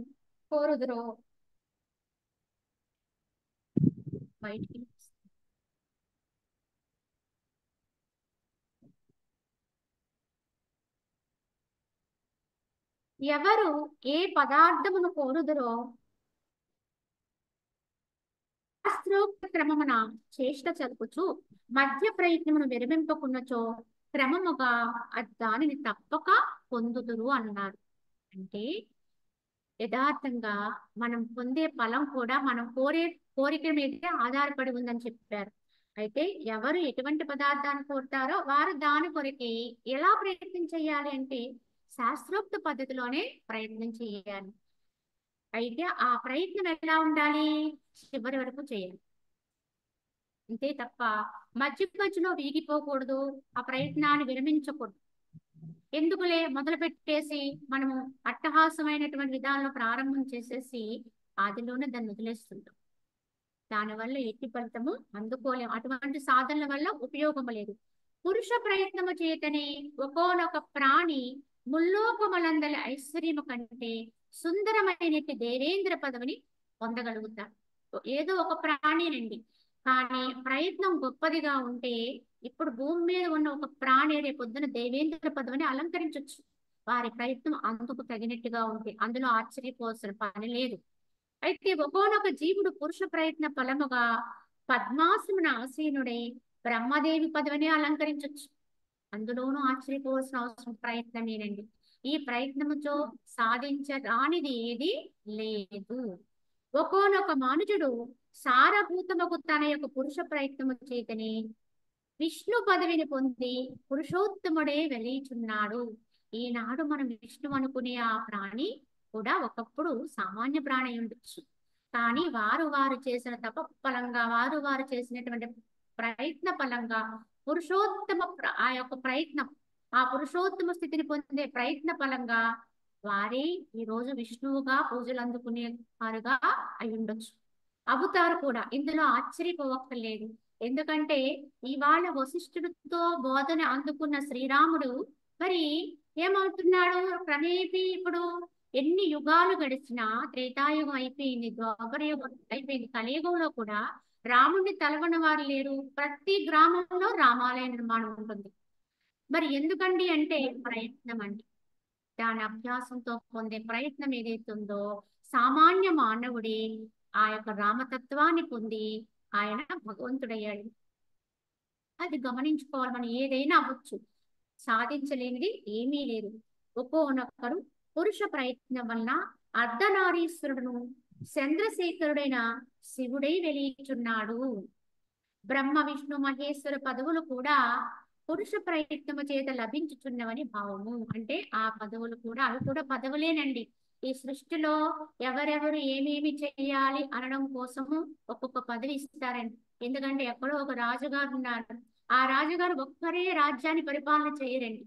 కోరుదురో బయటికి ఎవరు ఏ పదార్థమును కోరుదురో శాస్త్రోక్త క్రమమున చేష్ట చదువుచు మధ్య ప్రయత్నమును విరమింపకున్నచో క్రమముగా దానిని తప్పక పొందుదురు అన్నారు. అంటే యథార్థంగా మనం పొందే ఫలం కూడా మనం కోరిక మీదే ఆధారపడి ఉందని చెప్పారు. అయితే ఎవరు ఎటువంటి పదార్థాన్ని కోరుతారో వారు దాని కొరకే ఎలా ప్రయత్నం చేయాలి అంటే శాస్త్రోక్త పద్ధతిలోనే ప్రయత్నం చేయాలి. అయితే ఆ ప్రయత్నం ఎలా ఉండాలి? చివరి వరకు చేయాలి, అంతే తప్ప మధ్యలో వీగిపోకూడదు, ఆ ప్రయత్నాన్ని విరమించకూడదు. ఎందుకులే మొదలు పెట్టేసి మనము అట్టహాసమైనటువంటి విధానంలో ప్రారంభం చేసేసి ఆదిలోనే దాన్ని వదిలేస్తుంటాం. దానివల్ల ఎట్టి ఫలితము అందుకోలేము. అటువంటి సాధనల వల్ల ఉపయోగం లేదు. పురుష ప్రయత్నము చేతనే ఒకోనొక ప్రాణి ముల్లోకములందలి ఐశ్వర్యము కంటే సుందరమైనట్టి దేవేంద్ర పదవిని పొందగలుగుతాడు. ఏదో ఒక ప్రాణినండి, కానీ ప్రయత్నం గొప్పదిగా ఉంటే ఇప్పుడు భూమి మీద ఉన్న ఒక ప్రాణి రేపొద్దున దేవేంద్ర పదవిని అలంకరించవచ్చు. వారి ప్రయత్నం అందుకు తగినట్టుగా ఉంటే అందులో ఆశ్చర్యపోవాల్సిన పని లేదు. అయితే ఒకోనొక జీవుడు పురుష ప్రయత్న ఫలముగా పద్మాసమున ఆసీనుడై బ్రహ్మదేవి పదవిని అలంకరించవచ్చు. అందులోనూ ఆశ్చర్యపోవాల్సిన అవసరం ప్రయత్నమేనండి. ఈ ప్రయత్నముతో సాధించరానిది ఏది లేదు. ఒకోనొక మానుజుడు సారభూతముకు తన యొక్క పురుష ప్రయత్నము చేతని విష్ణు పదవిని పొంది పురుషోత్తముడే వెలిచున్నాడు. ఈనాడు మనం విష్ణు అనుకునే ఆ ప్రాణి కూడా ఒకప్పుడు సామాన్య ప్రాణి ఉండొచ్చు, కానీ వారు చేసిన తప ఫలంగా, వారు చేసినటువంటి ప్రయత్న ఫలంగా పురుషోత్తమ ఆ యొక్క ప్రయత్నం, ఆ పురుషోత్తమ స్థితిని పొందే ప్రయత్న ఫలంగా వారే ఈ రోజు విష్ణువుగా పూజలు అందుకునే వారుగా అయి ఉండొచ్చు, అవుతారు కూడా. ఇందులో ఆశ్చర్యపోవక్కర్లేదు. ఎందుకంటే ఇవాళ వశిష్ఠుడితో బోధన అందుకున్న శ్రీరాముడు మరి ఏమవుతున్నాడు క్రమేపీ ఇప్పుడు ఎన్ని యుగాలు గడిచినా త్రేతాయుగం అయిపోయింది, ద్వాపర యుగం అయిపోయింది, కలియుగంలో కూడా రాముడిని తలవని వారు లేరు. ప్రతి గ్రామంలో రామాలయ నిర్మాణం ఉంటుంది. మరి ఎందుకండి అంటే ప్రయత్నం అండి. దాని అభ్యాసంతో పొందే ప్రయత్నం ఏదైతే ఉందో సామాన్య మానవుడే ఆ యొక్క రామతత్వాన్ని పొంది ఆయన భగవంతుడయ్యాడు. అది గమనించుకోవాలి. మనం ఏదైనా అవ్వచ్చు, సాధించలేనిది ఏమీ లేదు. ఒక్కొక్కరు పురుష ప్రయత్నం వలన అర్ధనారీశ్వరుడును చంద్రశేఖరుడైన శివుడై వెలియుచున్నాడు. బ్రహ్మ విష్ణు మహేశ్వర పదవులు కూడా పురుష ప్రయత్నము చేత లభించుచున్నవని భావము. అంటే ఆ పదవులు కూడా అవి కూడా పదవులేనండి. ఈ సృష్టిలో ఎవరెవరు ఏమేమి చేయాలి అనడం కోసము ఒక్కొక్క పదవి ఇస్తారండి. ఎందుకంటే ఎక్కడో ఒక రాజుగారు ఉన్నారు, ఆ రాజుగారు ఒక్కరే రాజ్యాన్ని పరిపాలన చేయరండి.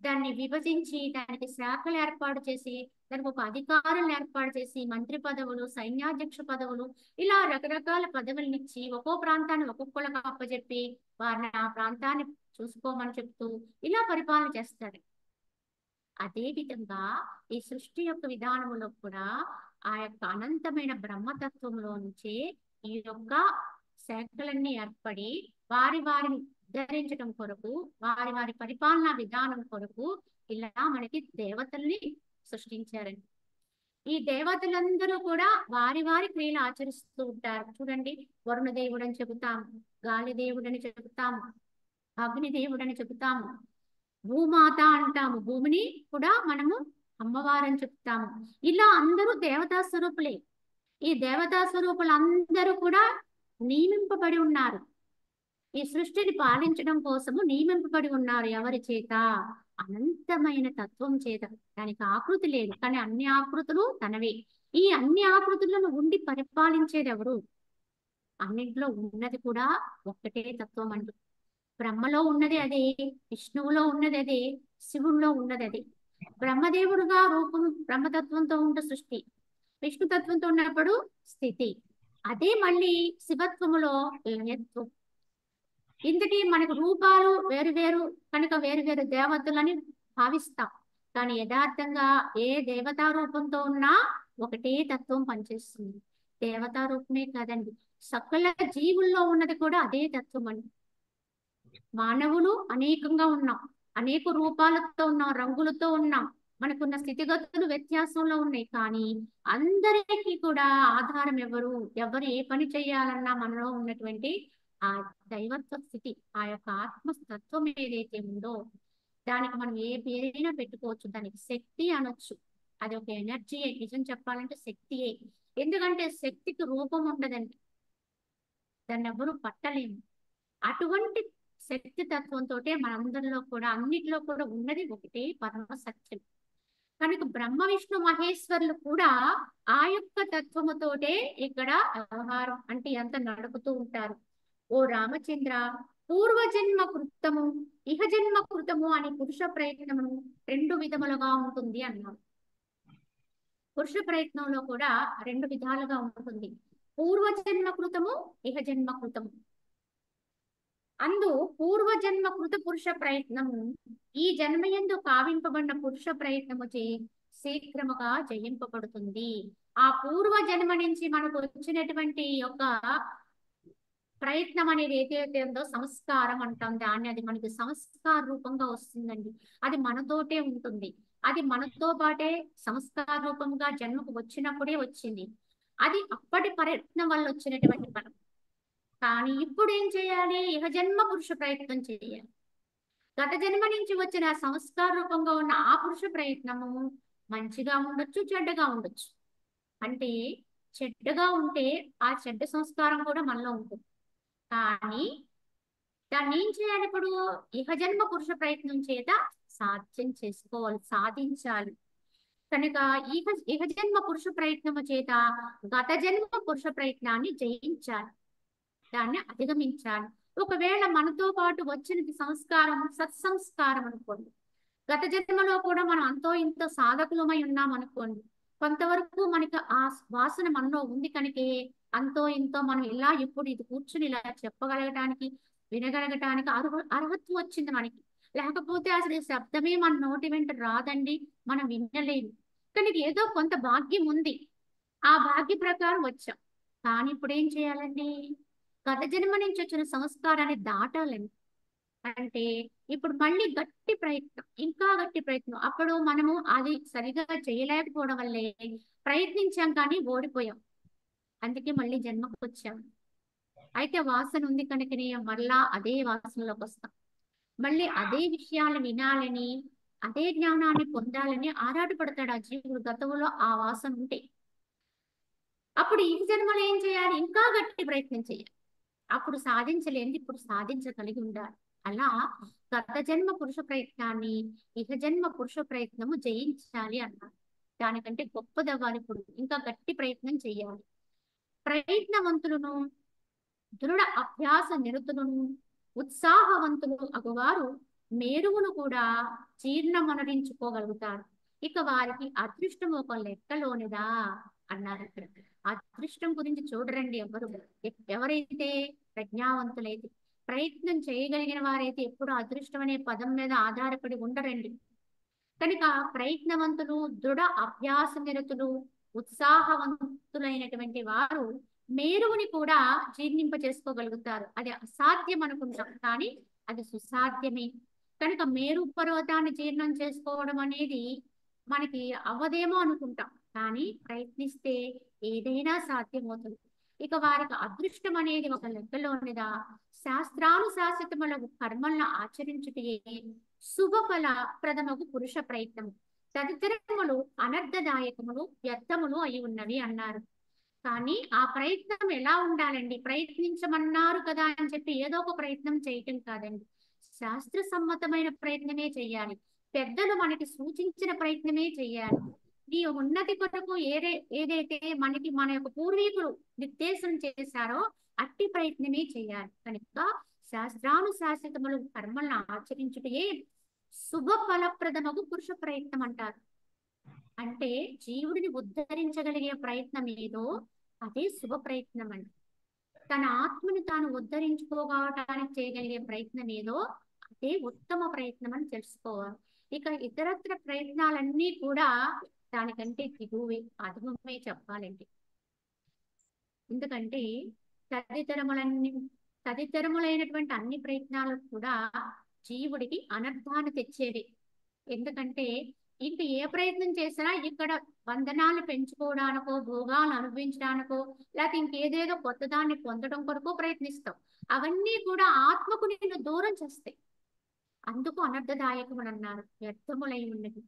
దాన్ని విభజించి దానికి శాఖలు ఏర్పాటు చేసి దానికి ఒక అధికారులను ఏర్పాటు చేసి మంత్రి పదవులు, సైన్యాధ్యక్ష పదవులు, ఇలా రకరకాల పదవులను ఇచ్చి ఒక్కో ప్రాంతాన్ని ఒక్కొక్కళ్ళకి అప్పచెప్పి వారిని ఆ ప్రాంతాన్ని చూసుకోమని చెప్తూ ఇలా పరిపాలన చేస్తాడు. అదే విధంగా ఈ సృష్టి యొక్క విధానంలో కూడా ఆ యొక్క అనంతమైన బ్రహ్మతత్వంలో నుంచే ఈ యొక్క శాఖలన్నీ ఏర్పడి వారి వారిని ఉద్ధరించడం కొరకు, వారి వారి పరిపాలనా విధానం కొరకు ఇలా మనకి దేవతల్ని సృష్టించారండి. ఈ దేవతలందరూ కూడా వారి వారి క్రియలు ఆచరిస్తూ ఉంటారు. చూడండి, వరుణ దేవుడు అని చెబుతాము, గాలి దేవుడని చెబుతాము, అగ్నిదేవుడని చెబుతాము, భూమాత అంటాము, భూమిని కూడా మనము అమ్మవారని చెప్తాము. ఇలా అందరూ దేవతా స్వరూపులే. ఈ దేవతా స్వరూపులందరూ కూడా నియమింపబడి ఉన్నారు. ఈ సృష్టిని పాలించడం కోసము నియమింపబడి ఉన్నారు. ఎవరి చేత? అనంతమైన తత్వం చేత. దానికి ఆకృతి లేదు, కానీ అన్ని ఆకృతులు తనవే. ఈ అన్ని ఆకృతులను ఉండి పరిపాలించేది ఎవరు? అన్నింటిలో ఉన్నది కూడా ఒక్కటే తత్వం అండి. బ్రహ్మలో ఉన్నది అదే, విష్ణువులో ఉన్నది అదే, శివుల్లో ఉన్నది అదే. బ్రహ్మదేవుడుగా రూపం బ్రహ్మతత్వంతో ఉండే సృష్టి, విష్ణుతత్వంతో ఉన్నప్పుడు స్థితి, అదే మళ్ళీ శివత్వములో లయత్వం. ఇంతటి మనకు రూపాలు వేరు వేరు కనుక వేరు వేరు దేవతలని భావిస్తాం, కానీ యథార్థంగా ఏ దేవతా రూపంతో ఉన్నా ఒకటే తత్వం పనిచేస్తుంది. దేవతా రూపమే కాదండి, సకల జీవుల్లో ఉన్నది కూడా అదే తత్వం అండి. మానవులు అనేకంగా ఉన్నాం, అనేక రూపాలతో ఉన్నాం, రంగులతో ఉన్నాం, మనకున్న స్థితిగతులు వ్యత్యాసంలో ఉన్నాయి, కానీ అందరికీ కూడా ఆధారం ఎవరు? ఎవరు ఏ పని చేయాలన్నా మనలో ఉన్నటువంటి ఆ దైవత్వ స్థితి, ఆ యొక్క ఆత్మతత్వం ఏదైతే ఉందో దానికి మనం ఏ పేరైనా పెట్టుకోవచ్చు. దానికి శక్తి అనొచ్చు. అది ఒక ఎనర్జీ. నిజం చెప్పాలంటే శక్తియే. ఎందుకంటే శక్తికి రూపం ఉండదండి, దాన్ని ఎవరు పట్టలేము. అటువంటి శక్తి తత్వంతో మనందరిలో కూడా అన్నిటిలో కూడా ఉన్నది ఒకటే పరమ సత్యం. కనుక బ్రహ్మ విష్ణు మహేశ్వరులు కూడా ఆ యొక్క తత్వముతోటే ఇక్కడ వ్యవహారం అంటే ఎంత నడుపుతూ ఉంటారు. ఓ రామచంద్ర, పూర్వజన్మ కృతము ఇహజన్మ కృతము అని పురుష ప్రయత్నము రెండు విధములుగా ఉంటుంది అన్నారు. పురుష ప్రయత్నంలో కూడా రెండు విధాలుగా ఉంటుంది, పూర్వజన్మ కృతము, ఇహజన్మ కృతము. అందు పూర్వజన్మ కృత పురుష ప్రయత్నము ఈ జన్మయందు కావింపబడిన పురుష ప్రయత్నము చే శీఘ్రముగా జయింపబడుతుంది. ఆ పూర్వ జన్మ నుంచి మనకు వచ్చినటువంటి యొక్క ప్రయత్నం అనేది ఏదైతే ఉందో సంస్కారం అంటాం దాన్ని, అది మనకి సంస్కార రూపంగా వస్తుందండి. అది మనతోటే ఉంటుంది, అది మనతో పాటే సంస్కార రూపంగా జన్మకు వచ్చినప్పుడే వచ్చింది. అది అప్పటి ప్రయత్నం వల్ల వచ్చినటువంటి ఫలం. కానీ ఇప్పుడు ఏం చేయాలి? ఇహజన్మ పురుష ప్రయత్నం చేయాలి. గత జన్మ నుంచి వచ్చిన సంస్కార రూపంగా ఉన్న ఆ పురుష ప్రయత్నము మంచిగా ఉండొచ్చు, చెడ్డగా ఉండొచ్చు. అంటే చెడ్డగా ఉంటే ఆ చెడ్డ సంస్కారం కూడా మనలో ఉంటుంది, కానీ దాన్ని ఏం చేయాలి? ఇప్పుడు ఇహజన్మ పురుష ప్రయత్నం చేత సాధ్యం చేసుకోవాలి, సాధించాలి. కనుక ఇహజన్మ పురుష ప్రయత్నము చేత గత జన్మ పురుష ప్రయత్నాన్ని జయించాలి, దాన్ని అధిగమించాలి. ఒకవేళ మనతో పాటు వచ్చినది సంస్కారం సత్సంస్కారం అనుకోండి, గత జన్మలో కూడా మనం అంతో ఇంతో సాధకులమై ఉన్నాం అనుకోండి, కొంతవరకు మనకి ఆ వాసన మనలో ఉంది కనుకే అంతో ఇంతో మనం ఇలా ఇప్పుడు ఇది కూర్చుని ఇలా చెప్పగలగటానికి, వినగలగటానికి అర్హత్వం వచ్చింది మనకి. లేకపోతే అసలు ఈ శబ్దమే మన నోటి వెంట రాదండి, మనం వినలేము. కానీ ఏదో కొంత భాగ్యం ఉంది, ఆ భాగ్య ప్రకారం వచ్చాం. కానీ ఇప్పుడు ఏం చేయాలండి? గత జన్మ నుంచి వచ్చిన సంస్కారాన్ని దాటాలండి. అంటే ఇప్పుడు మళ్ళీ గట్టి ప్రయత్నం, ఇంకా గట్టి ప్రయత్నం. అప్పుడు మనము అది సరిగా చేయలేకపోవడం వల్లే ప్రయత్నించాం కానీ ఓడిపోయాం. అందుకే మళ్ళీ జన్మకు వచ్చాం. అయితే వాసన ఉంది కనుకనే మళ్ళా అదే వాసనలోకి వస్తాం. మళ్ళీ అదే విషయాలు వినాలని, అదే జ్ఞానాన్ని పొందాలని ఆరాటపడతాడు ఆ జీవుడు, గతంలో ఆ వాసన ఉంటే. అప్పుడు ఈ జన్మలో ఏం చేయాలి? ఇంకా గట్టి ప్రయత్నం చేయాలి. అప్పుడు సాధించలేనిది ఇప్పుడు సాధించగలిగి ఉండాలి. అలా గత జన్మ పురుష ప్రయత్నాన్ని ఇహ జన్మ పురుష ప్రయత్నము జయించాలి అన్నారు. దానికంటే గొప్పదవ్వాలి, ఇప్పుడు ఇంకా గట్టి ప్రయత్నం చేయాలి. ప్రయత్నవంతులను, దృఢ అభ్యాస నిరతులను, ఉత్సాహవంతులు అగువారు మేరువును కూడా జీర్ణమనరించుకోగలుగుతారు. ఇక వారికి అదృష్టం ఒక లెక్కలోనిదా అన్నారు. ఇక్కడ అదృష్టం గురించి చూడరండి ఎవరు. ఎవరైతే ప్రజ్ఞావంతులైతే, ప్రయత్నం చేయగలిగిన వారైతే ఎప్పుడు అదృష్టం అనే పదం మీద ఆధారపడి ఉండరండి. కనుక ప్రయత్నవంతులు, దృఢ అభ్యాస నిరతులు, ఉత్సాహవంతులైనటువంటి వారు మేరువుని కూడా జీర్ణింప చేసుకోగలుగుతారు. అది అసాధ్యం అనుకుంటాం కానీ అది సుసాధ్యమే. కనుక మేరు పర్వతాన్ని జీర్ణం చేసుకోవడం అనేది మనకి అవ్వదేమో అనుకుంటాం, కానీ ప్రయత్నిస్తే ఏదైనా సాధ్యమవుతుంది. ఇక వారికి అదృష్టం అనేది ఒక లెక్కలోనిదా, శాస్త్రానుశాసితములకు కర్మలను ఆచరించుటే శుభఫల ప్రథమకు పురుష ప్రయత్నము, తదితరములు అనర్థదాయకములు వ్యర్థములు అయి ఉన్నవి అన్నారు. కానీ ఆ ప్రయత్నం ఎలా ఉండాలండి? ప్రయత్నించమన్నారు కదా అని చెప్పి ఏదో ఒక ప్రయత్నం చేయటం కాదండి, శాస్త్ర సమ్మతమైన ప్రయత్నమే చెయ్యాలి. పెద్దలు మనకి సూచించిన ప్రయత్నమే చెయ్యాలి. ఈ ఉన్నతి కొరకు ఏదైతే మనకి మన యొక్క పూర్వీకులు నిర్దేశం చేశారో అట్టి ప్రయత్నమే చేయాలి. కనుక శాస్త్రానుశాసితములు కర్మలను ఆచరించుటే శుభ ఫలప్రదమగు పురుష ప్రయత్నం అంటారు. అంటే జీవుడిని ఉద్ధరించగలిగే ప్రయత్నం ఏదో అదే శుభ ప్రయత్నం అండి. తన ఆత్మను తాను ఉద్ధరించుకోవడానికి చేయగలిగే ప్రయత్నం ఏదో అదే ఉత్తమ ప్రయత్నం అని తెలుసుకోవాలి. ఇక ఇతరత్ర ప్రయత్నాలన్నీ కూడా దానికంటే దిగువే, అధమమే చెప్పాలండి. ఎందుకంటే తదితరములైనటువంటి అన్ని ప్రయత్నాలు కూడా జీవుడికి అనర్థాన్ని తెచ్చేవి. ఎందుకంటే ఇంక ఏ ప్రయత్నం చేసినా ఇక్కడ బంధనాలు పెంచుకోవడానికో, భోగాలు అనుభవించడానికో, లేకపోతే ఇంకేదేదో కొత్త దాన్ని పొందడం కొరకు ప్రయత్నిస్తాం. అవన్నీ కూడా ఆత్మకు నిన్ను దూరం చేస్తాయి. అందుకు అనర్థదాయకములు అన్నారు, వ్యర్థములై ఉన్నది.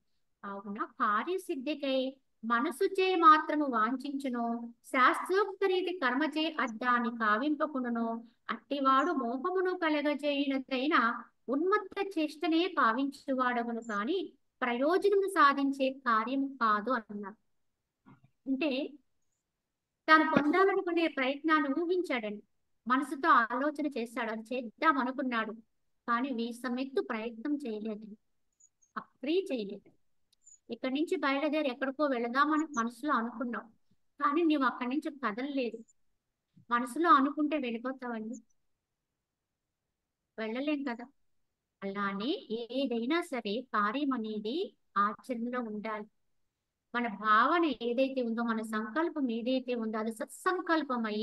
కావున కార్యసిద్ధికై మనసుచే మాత్రము వాంఛించును, శాస్త్రోక్త రీతి కర్మచే అద్దాన్ని కావింపకును, అట్టివాడు మోహమును కలగజేయునదైన ఉన్మత్త చేష్టనే కావించువాడవును కానీ ప్రయోజనము సాధించే కార్యము కాదు అన్నారు. అంటే తాను పొందాలనుకునే ప్రయత్నాన్ని ఊహించాడండి, మనసుతో ఆలోచన చేశాడు, అది చేద్దాం అనుకున్నాడు, కానీ వీసమెత్తు ప్రయత్నం చేయలేదు, అప్రీ చేయలేదు. ఇక్కడి నుంచి బయలుదేరి ఎక్కడికో వెళదామని మనసులో అనుకున్నావు, కానీ నువ్వు అక్కడి నుంచి కదలలేదు. మనసులో అనుకుంటే వెళ్ళిపోతావండి, వెళ్ళలేం కదా. అలానే ఏదైనా సరే కార్యం అనేది ఆచరణలో ఉండాలి. మన భావన ఏదైతే ఉందో, మన సంకల్పం ఏదైతే ఉందో అది సత్సంకల్పమై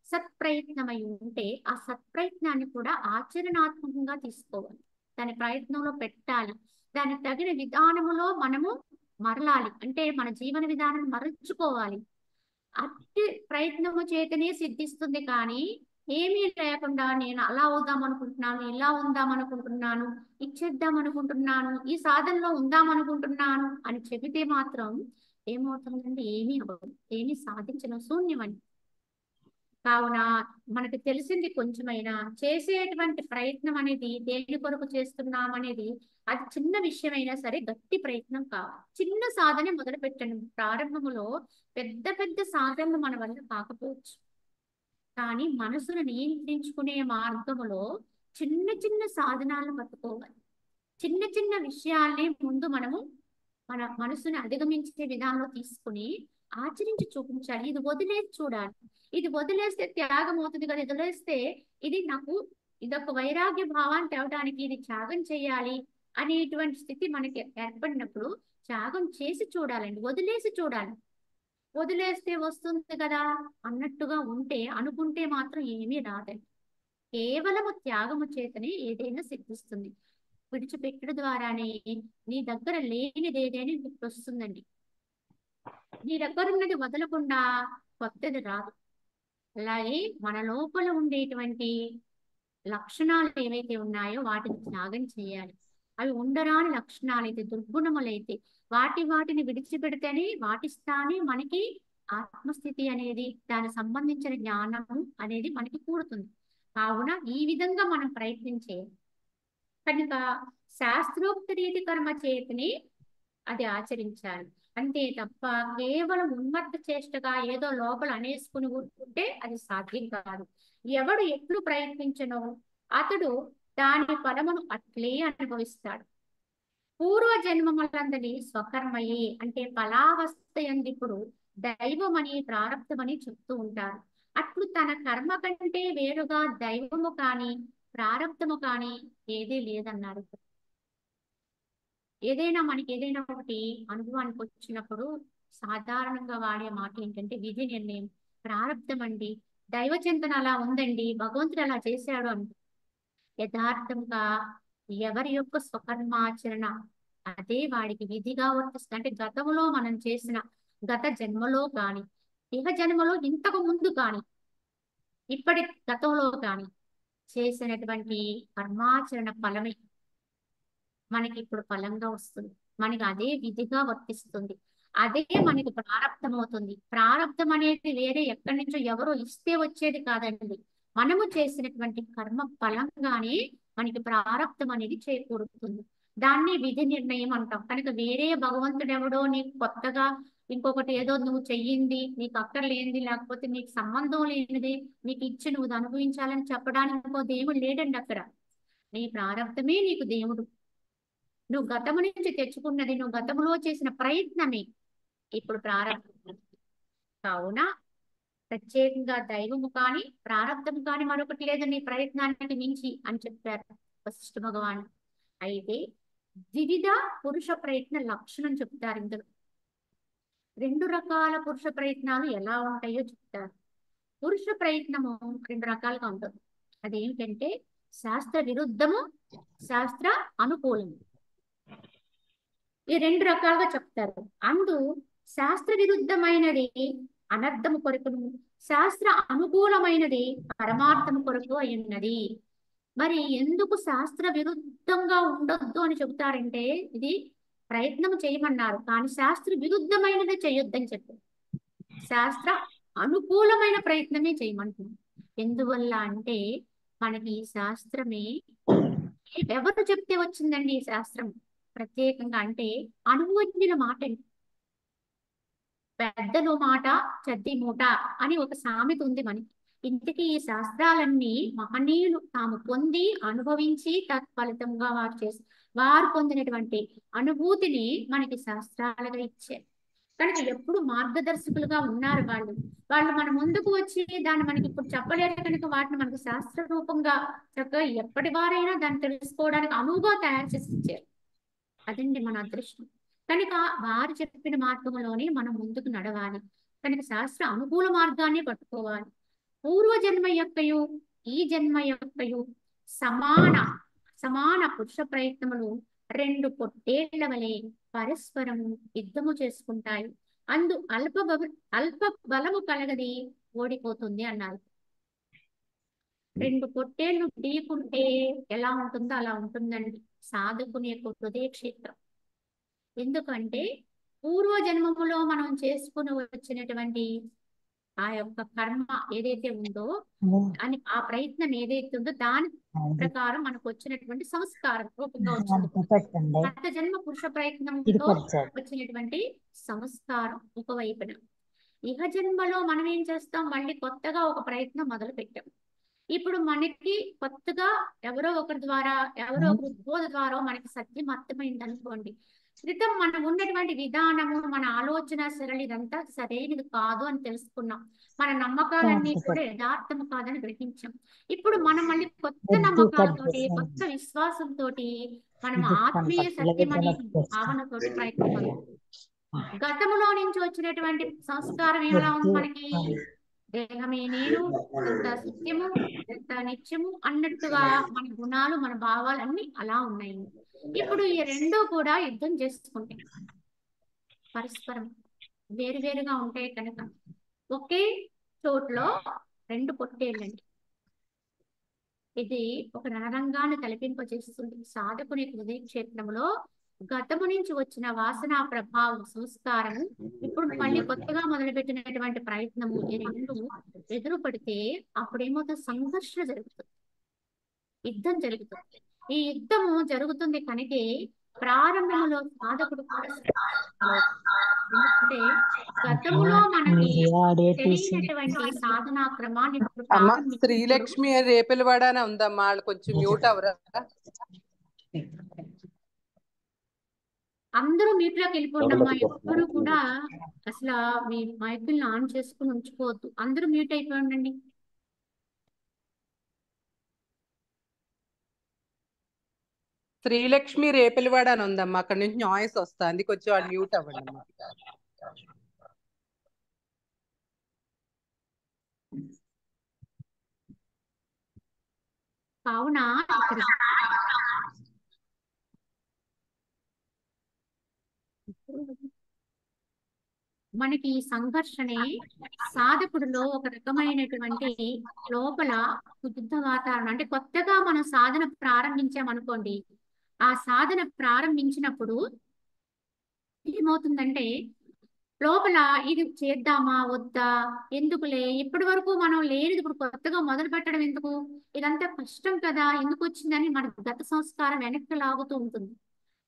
సత్ప్రయత్నమై ఉంటే ఆ సత్ప్రయత్నాన్ని కూడా ఆచరణాత్మకంగా తీసుకోవాలి, దాని ప్రయత్నంలో పెట్టాలి. దానికి తగిన విధానములో మనము మరలాలి, అంటే మన జీవన విధానం మరల్చుకోవాలి. అట్టి ప్రయత్నము చేతనే సిద్ధిస్తుంది. కానీ ఏమీ లేకుండా నేను అలా అవుదాం అనుకుంటున్నాను, ఇలా ఉందాం అనుకుంటున్నాను, ఇచ్చేద్దాం అనుకుంటున్నాను, ఈ సాధనలో ఉందాం అనుకుంటున్నాను అని చెబితే మాత్రం ఏమవుతుందండి? ఏమీ అవ్వదు, ఏమీ సాధించడం శూన్యమని. కావున మనకు తెలిసింది కొంచెమైనా చేసేటువంటి ప్రయత్నం అనేది దేని కొరకు చేస్తున్నాం అనేది అది చిన్న విషయమైనా సరే గట్టి ప్రయత్నం కావాలి. చిన్న సాధన మొదలు పెట్టండి. ప్రారంభములో పెద్ద పెద్ద సాధనలు మన వల్ల కాకపోవచ్చు, కానీ మనసును నియంత్రించుకునే మార్గములో చిన్న చిన్న సాధనాలను పట్టుకోవాలి. చిన్న చిన్న విషయాల్ని ముందు మనము మన మనసుని అధిగమించే విధానంలో తీసుకుని ఆచరించి చూపించాలి. ఇది వదిలేసి చూడాలి. ఇది వదిలేస్తే త్యాగం అవుతుంది కదా, ఇది వదిలేస్తే ఇది నాకు ఇదొక వైరాగ్య భావాన్ని తేవడానికి ఇది త్యాగం చేయాలి అనేటువంటి స్థితి మనకి ఏర్పడినప్పుడు త్యాగం చేసి చూడాలండి, వదిలేసి చూడాలి. వదిలేస్తే వస్తుంది కదా అన్నట్టుగా అనుకుంటే మాత్రం ఏమీ రాదండి. కేవలము త్యాగము చేతనే ఏదైనా సిద్ధిస్తుంది. విడిచిపెట్టడం ద్వారానే నీ దగ్గర లేనిది ఏదైనా నీకు వస్తుందండి. నీ దగ్గర ఉన్నది వదలకుండా కొత్తది రాదు. అలాగే మన లోపల ఉండేటువంటి లక్షణాలు ఏవైతే ఉన్నాయో వాటిని త్యాగం చేయాలి. అవి ఉండరాని లక్షణాలైతే, దుర్గుణములైతే వాటిని విడిచిపెడితేనే వాటి స్థానే మనకి ఆత్మస్థితి అనేది, దానికి సంబంధించిన జ్ఞానము అనేది మనకి కూడుతుంది. కావున ఈ విధంగా మనం ప్రయత్నించే కనుక శాస్త్రోక్త రీతి కర్మ చేతిని అది ఆచరించాలి. అంతే తప్ప కేవలం ఉన్మత్త చేష్టగా ఏదో లోపల అనేసుకుని ఊరుకుంటే అది సాధ్యం కాదు. ఎవడు ఎట్లు ప్రయత్నించనో అతడు దాని ఫలమును అట్లే అనుభవిస్తాడు. పూర్వ జన్మములందరి స్వకర్మయే అంటే ఫలావస్థ ఇప్పుడు దైవమని ప్రారబ్ధమని చెప్తూ ఉంటారు. అట్లు తన కర్మ కంటే వేరుగా దైవము కాని ప్రారబ్ధము కాని ఏదీ లేదన్నారు. మనకి ఏదైనా ఒకటి అనుభవానికి వచ్చినప్పుడు సాధారణంగా వాడే మాట ఏంటంటే విధి నిర్ణయం, ప్రారబ్ధం అండి, దైవ చింతన అలా ఉందండి, భగవంతుడు అలా చేశాడు అంట. యథార్థంగా ఎవరి యొక్క స్వకర్మాచరణ అదే వాడికి విధిగా వర్తిస్తుంది. అంటే గతంలో మనం చేసిన గత జన్మలో కాని, ఇహ జన్మలో ఇంతకు ముందు కాని, ఇప్పటి గతంలో కాని చేసినటువంటి కర్మాచరణ ఫలమే మనకి ఇప్పుడు ఫలంగా వస్తుంది. మనకి అదే విధిగా వర్తిస్తుంది. అదే మనకి ప్రారబ్ధం అవుతుంది. ప్రారబ్ధం అనేది వేరే ఎక్కడి నుంచో ఎవరో ఇస్తే వచ్చేది కాదండి. మనము చేసినటువంటి కర్మ ఫలంగానే మనకి ప్రారబ్ధం అనేది చేకూరుతుంది. దాన్ని విధి నిర్ణయం అంటాం. కనుక వేరే భగవంతుడు ఎవడో నీకు కొత్తగా ఇంకొకటి ఏదో నువ్వు చెయ్యింది, నీకు అక్కర్లేనిది, లేకపోతే నీకు సంబంధం లేనిది నీకు ఇచ్చి నువ్వు అనుభవించాలని చెప్పడానికి ఇంకో దేవుడు లేడండి అక్కడ. నీ ప్రారబ్ధమే నీకు దేవుడు. నువ్వు గతము నుంచి తెచ్చుకున్నది, నువ్వు గతంలో చేసిన ప్రయత్నమే ఇప్పుడు ప్రారంభం. కావున ప్రత్యేకంగా దైవము కానీ ప్రారంధము కానీ మరొకటి లేదు నీ ప్రయత్నానికి మించి అని చెప్పారు వశిష్ఠ భగవాన్. అయితే వివిధ పురుష ప్రయత్న లక్షణం చెప్తారు. ఇందులో 2 రకాల పురుష ప్రయత్నాలు ఎలా ఉంటాయో చెప్తారు. పురుష ప్రయత్నము 2 రకాలుగా ఉంటుంది. అదేమిటంటే శాస్త్ర విరుద్ధము, శాస్త్ర అనుకూలము. ఈ 2 రకాలుగా చెప్తారు. అందు శాస్త్ర విరుద్ధమైనది అనర్థము కొరకును, శాస్త్ర అనుకూలమైనది పరమార్థము కొరకు అయ్యున్నది. మరి ఎందుకు శాస్త్ర విరుద్ధంగా ఉండొద్దు అని చెబుతారంటే ఇది ప్రయత్నం చేయమన్నారు, కానీ శాస్త్ర విరుద్ధమైనదే చేయొద్దని చెప్పారు. శాస్త్ర అనుకూలమైన ప్రయత్నమే చేయమంటున్నాం. ఎందువల్ల అంటే మనకి ఈ శాస్త్రమే ఎవరు చెప్తే వచ్చిందండి ఈ శాస్త్రం ప్రత్యేకంగా అంటే అనుభవజ్ఞుల మాట. పెద్దలు మాట చద్ది మూట అని ఒక సామెత ఉంది మనకి. ఇంతకీ ఈ శాస్త్రాలన్నీ మహనీయులు తాము పొంది అనుభవించి తత్ఫలితంగా వారు పొందినటువంటి అనుభూతిని మనకి శాస్త్రాలుగా ఇచ్చారు. కనుక ఎప్పుడు మార్గదర్శకులుగా ఉన్నారు వాళ్ళు మన ముందుకు వచ్చి దాన్ని మనకి ఇప్పుడు చెప్పలేరు కనుక వాటిని మనకు శాస్త్ర రూపంగా చక్కగా ఎప్పటి వారైనా దాన్ని తెలుసుకోవడానికి అనువుగా తయారు చేసి ఇచ్చారు. అదండి మన అదృష్టం. కనుక వారు చెప్పిన మార్గంలోనే మనం ముందుకు నడవాలి. కనుక శాస్త్ర అనుకూల మార్గాన్ని పట్టుకోవాలి. పూర్వ జన్మ యొక్కయు ఈ జన్మ యొక్కయు సమాన పురుష ప్రయత్నములు 2 పొట్టేళ్ల వలె పరస్పరము యుద్ధము చేసుకుంటాయి. అందు అల్ప బలము కలగది ఓడిపోతుంది అన్నారు. 2 పొట్టేళ్లు ఢీకుంటే ఎలా ఉంటుందో అలా ఉంటుందండి సాధకుని యొక్క హృదయ క్షేత్రం. ఎందుకంటే పూర్వ జన్మములో మనం చేసుకుని వచ్చినటువంటి ఆ యొక్క కర్మ ఏదైతే ఉందో అని ఆ ప్రయత్నం ఏదైతే ఉందో దాని ప్రకారం మనకు వచ్చినటువంటి సంస్కారం రూపంగా వచ్చింది. గత జన్మ పురుష ప్రయత్నంతో వచ్చినటువంటి సంస్కారం ఒకవైపున. ఇహ జన్మలో మనం ఏం చేస్తాం, మళ్ళీ కొత్తగా ఒక ప్రయత్నం మొదలు పెట్టాం. ఇప్పుడు మనకి కొత్తగా ఎవరో ఒకరి ద్వారా ఎవరో ఒకరి బోధ ద్వారా మనకి సత్యం అర్థమైంది అనుకోండి, క్రితం మనం ఉన్నటువంటి విధానము, మన ఆలోచన సరళి ఇదంతా సరైనది కాదు అని తెలుసుకున్నాం. మన నమ్మకాలన్నీ కూడా యథార్థము కాదని గ్రహించాం. ఇప్పుడు మనం మళ్ళీ కొత్త నమ్మకాలతోటి, కొత్త విశ్వాసంతోటి మనం ఆత్మీయ సత్యం అనే భావనతోటి ప్రయత్నం మొదలు. గతంలో నుంచి వచ్చినటువంటి సంస్కారం ఎలా ఉంది మనకి? దేహమే నేను, ఎంత సత్యము, ఎంత నిత్యము అన్నట్టుగా మన గుణాలు, మన భావాలు అన్ని అలా ఉన్నాయి. ఇప్పుడు ఈ రెండూ కూడా యుద్ధం చేసుకుంటాయి, పరస్పరం వేరువేరుగా ఉంటాయి కనుక ఒకే చోట్లో రెండు పొట్టేళ్ళండి. ఇది ఒక రణరంగాన్ని తలపింపజేస్తుంది. సాధకుని హృదయ క్షేత్రంలో గతము నుంచి వచ్చిన వాసన ప్రభావం, సంస్కారము, ఇప్పుడు మళ్ళీ కొత్తగా మొదలుపెట్టినటువంటి ప్రయత్నము, ఈ రెండు ఎదురు పడితే అప్పుడేమవుతుంది? సంఘర్షణ జరుగుతుంది, యుద్ధం జరుగుతుంది. ఈ యుద్ధము జరుగుతుంది కనుకే ప్రారంభంలో సాధకుడు కూడా ఎందుకంటే గతంలో మనకి తెలియనటువంటి సాధనా క్రమాన్ని ఇప్పుడు అమ్మ శ్రీలక్ష్మి రేపెలవాడ అని ఉందమ్మా, వాళ్ళు కొంచెం మ్యూట్ అవరా? అందరూ మ్యూట్ లోకి వెళ్ళిపోండమ్మా. ఎవ్వరు కూడా అసలు మీ మైకుల్ని ఆన్ చేసుకుని ఉంచుకోవద్దు, అందరూ మ్యూట్ అయిపోండి. శ్రీలక్ష్మి రేపెలవాడ అని ఉందమ్మా, అక్కడ నుంచి నాయిస్ వస్తుంది, కొంచెం వాళ్ళు మ్యూట్ అవ్వండి అమ్మా. కావున ఇక్కడ మనకి ఈ సంఘర్షణే సాధకుడిలో ఒక రకమైనటువంటి లోపల యుద్ధ వాతావరణం. అంటే కొత్తగా మనం సాధన ప్రారంభించామనుకోండి, ఆ సాధన ప్రారంభించినప్పుడు ఏమవుతుందంటే లోపల ఇది చేద్దామా వద్దా, ఎందుకులే, ఇప్పటి వరకు మనం లేనిది ఇప్పుడు కొత్తగా మొదలు పెట్టడం ఎందుకు, ఇదంతా కష్టం కదా, ఎందుకు వచ్చిందని మన గత సంస్కారం వెనక్కి లాగుతూ ఉంటుంది.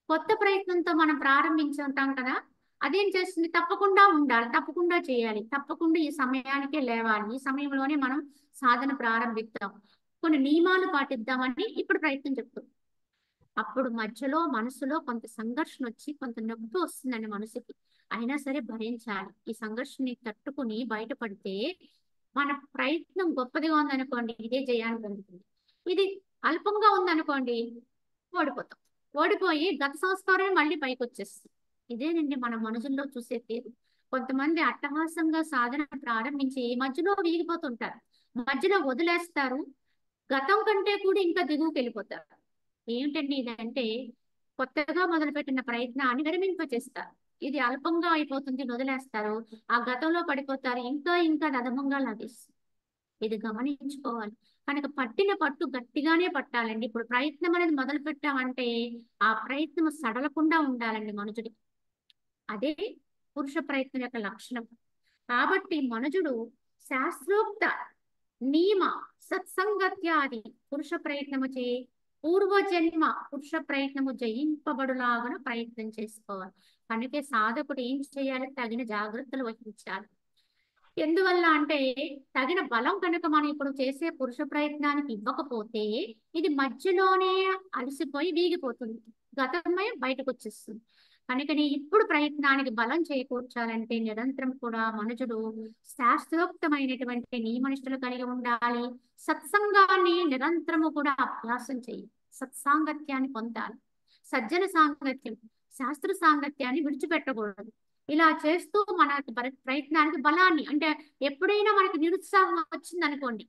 కొత్త ప్రయత్నంతో మనం ప్రారంభించి ఉంటాం కదా, అదేం చేస్తుంది? తప్పకుండా ఉండాలి, తప్పకుండా చేయాలి, తప్పకుండా ఈ సమయానికే లేవాలి, ఈ సమయంలోనే మనం సాధన ప్రారంభిద్దాం, కొన్ని నియమాలు పాటిద్దామని ఇప్పుడు ప్రయత్నం చెప్తాం. అప్పుడు మధ్యలో మనసులో కొంత సంఘర్షణ వచ్చి కొంత నొప్పి వస్తుందండి మనసుకి. అయినా సరే భరించాలి. ఈ సంఘర్షణని తట్టుకుని బయటపడితే మన ప్రయత్నం గొప్పదిగా ఉందనుకోండి, ఇదే జయాన్ని పొందుతుంది. ఇది అల్పంగా ఉందనుకోండి, ఓడిపోతాం. ఓడిపోయి గత సంస్కారమే మళ్ళీ పైకి వచ్చేస్తుంది. ఇదేనండి మన మనుషుల్లో చూసే తీరు. కొంతమంది అట్టహాసంగా సాధన ప్రారంభించి మధ్యలో వీగిపోతుంటారు, మధ్యలో వదిలేస్తారు, గతం కంటే కూడా ఇంకా దిగువకి వెళ్ళిపోతారు. ఏమిటండి ఇదంటే కొత్తగా మొదలుపెట్టిన ప్రయత్నాన్ని విరమింపచేస్తారు. ఇది అల్పంగా అయిపోతుంది, వదిలేస్తారు, ఆ గతంలో పడిపోతారు, ఇంకా ఇంకా అధమంగా లాగేస్తారు. ఇది గమనించుకోవాలి. కనుక పట్టిన పట్టు గట్టిగానే పట్టాలండి. ఇప్పుడు ప్రయత్నం అనేది మొదలు పెట్టామంటే ఆ ప్రయత్నం సడలకుండా ఉండాలండి మనుజుడికి. అదే పురుష ప్రయత్నం యొక్క లక్షణం. కాబట్టి మనుజుడు శాస్త్రోక్త నియమ సత్సంగత్యాది పురుష ప్రయత్నము చే పూర్వజన్మ పురుష ప్రయత్నము జయింపబడులాగా ప్రయత్నం చేసుకోవాలి. కనుక సాధకుడు ఏం చేయాలి? తగిన జాగ్రత్తలు వహించాలి. ఎందువల్ల అంటే తగిన బలం కనుక మనం ఇప్పుడు చేసే పురుష ప్రయత్నానికి ఇవ్వకపోతే ఇది మధ్యలోనే అలసిపోయి వీగిపోతుంది, గతమే బయటకు వచ్చేస్తుంది. కనుకని ఇప్పుడు ప్రయత్నానికి బలం చేకూర్చాలంటే నిరంతరం కూడా మనుషుడు శాస్త్రోక్తమైనటువంటి నియమనిష్టలు కలిగి ఉండాలి. సత్సంగాన్ని నిరంతరము కూడా అభ్యాసం చేయి, సత్సాంగత్యాన్ని పొందాలి. సజ్జన సాంగత్యం, శాస్త్ర సాంగత్యాన్ని విడిచిపెట్టకూడదు. ఇలా చేస్తూ మన ప్రయత్నానికి బలాన్ని, అంటే ఎప్పుడైనా మనకి నిరుత్సాహం వచ్చింది అనుకోండి,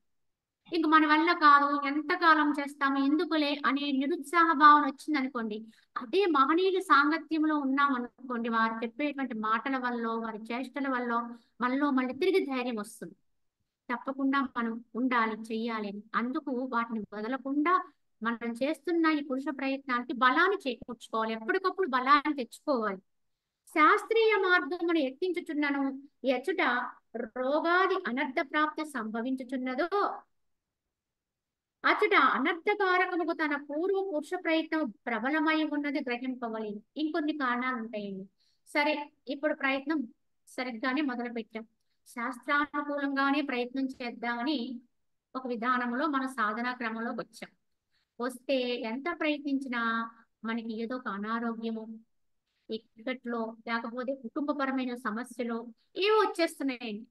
ఇంక మన వల్ల కాదు, ఎంతకాలం చేస్తాము, ఎందుకులే అనే నిరుత్సాహ భావన వచ్చింది అనుకోండి, అదే మహనీయుల సాంగత్యంలో ఉన్నాం అనుకోండి, వారు చెప్పేటువంటి మాటల వల్ల, వారి చేష్టల వల్ల మనలో మళ్ళీ తిరిగి ధైర్యం వస్తుంది. తప్పకుండా మనం ఉండాలి, చెయ్యాలి. అందుకు వాటిని వదలకుండా మనం చేస్తున్న ఈ పురుష ప్రయత్నానికి బలాన్ని చేకూర్చుకోవాలి, ఎప్పటికప్పుడు బలాన్ని తెచ్చుకోవాలి. శాస్త్రీయ మార్గమును ఎత్తించుచున్నను ఎచ్చట రోగాది అనర్థ ప్రాప్తి సంభవించుచున్నదో అచ్చట అనర్థకారకముకు తన పూర్వ పురుష ప్రయత్నం ప్రబలమై ఉన్నది గ్రహింపవలేదు. ఇంకొన్ని కారణాలు ఉంటాయండి. సరే, ఇప్పుడు ప్రయత్నం సరిగ్గానే మొదలు పెట్టాం, శాస్త్రానుకూలంగానే ప్రయత్నం చేద్దామని ఒక విధానంలో మన సాధనా క్రమంలోకి వచ్చాం. వస్తే ఎంత ప్రయత్నించినా మనకి ఏదో ఒక అనారోగ్యము, ఇక్కట్లో లేకపోతే కుటుంబపరమైన సమస్యలు ఏవో వచ్చేస్తున్నాయండి.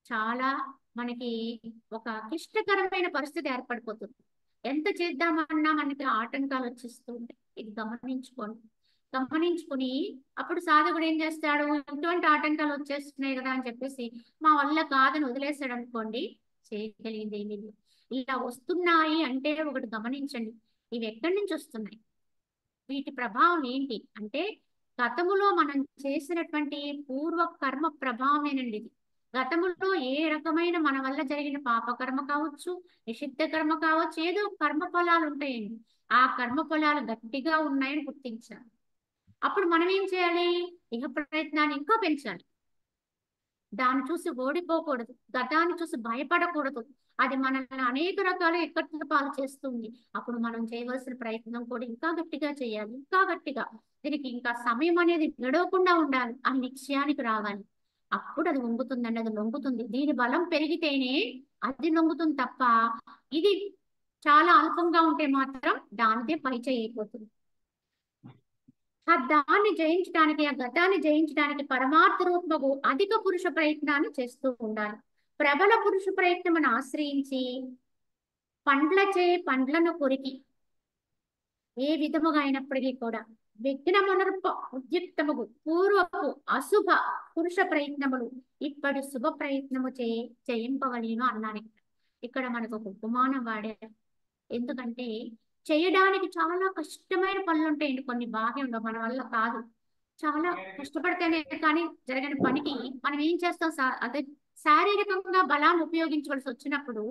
చాలా మనకి ఒక క్లిష్టకరమైన పరిస్థితి ఏర్పడిపోతుంది. ఎంత చేద్దామన్నా మనకి ఆటంకాలు వచ్చేస్తూ ఉంటాయి. ఇది గమనించుకుని అప్పుడు సాధకుడు ఏం చేస్తాడు, ఇటువంటి ఆటంకాలు వచ్చేస్తున్నాయి కదా అని చెప్పేసి మా వల్ల కాదని వదిలేసాడు అనుకోండి, చేయగలిగింది ఏమీ లేదు. ఇలా వస్తున్నాయి అంటే ఒకటి గమనించండి, ఇవి ఎక్కడి నుంచి వస్తున్నాయి, వీటి ప్రభావం ఏంటి అంటే గతములో మనం చేసినటువంటి పూర్వ కర్మ ప్రభావమేనండి ఇది. గతములో ఏ రకమైన మన వల్ల జరిగిన పాపకర్మ కావచ్చు, నిషిద్ధ కర్మ కావచ్చు, ఏదో కర్మ ఫలాలు ఉంటాయండి. ఆ కర్మ ఫలాలు గట్టిగా ఉన్నాయని గుర్తించాలి. అప్పుడు మనం ఏం చేయాలి, ఇహ ప్రయత్నాన్ని ఇంకా పెంచాలి. దాన్ని చూసి ఓడిపోకూడదు, గతాన్ని చూసి భయపడకూడదు. అది మనల్ని అనేక రకాల ఇక్కట్ల పాలు చేస్తుంది. అప్పుడు మనం చేయవలసిన ప్రయత్నం కూడా ఇంకా గట్టిగా చేయాలి, ఇంకా గట్టిగా. దీనికి ఇంకా సమయం అనేది గడవకుండా ఉండాలి, ఆ నిశ్చయానికి రావాలి. అప్పుడు అది వంగుతుందండి, అది లొంగుతుంది. దీని బలం పెరిగితేనే అది లొంగుతుంది తప్ప ఇది చాలా అల్పంగా ఉంటే మాత్రం దానిదే పై చేయకపోతుంది. ఆ గతాన్ని జయించడానికి పరమార్థ రూపము అధిక పురుష ప్రయత్నాన్ని చేస్తూ ఉండాలి. ప్రబల పురుష ప్రయత్నమును ఆశ్రయించి పండ్లను కొరికి ఏ విధముగా అయినప్పటికీ కూడా విఘ్నమునర్ప ఉద్యుక్తముగు పూర్వపు అశుభ పురుష ప్రయత్నములు ఇప్పటి శుభ ప్రయత్నము చేయింపవలేను అన్నాను. ఇక్కడ మనకు ఒక ఉపమానం వాడారు. ఎందుకంటే చేయడానికి చాలా కష్టమైన పనులు ఉంటాయండి కొన్ని బాహ్యంలో, మన వల్ల కాదు. చాలా కష్టపడితేనే కానీ జరగని పనికి మనం ఏం చేస్తాం, అదే శారీరకంగా బలాన్ని ఉపయోగించవలసి వచ్చినప్పుడు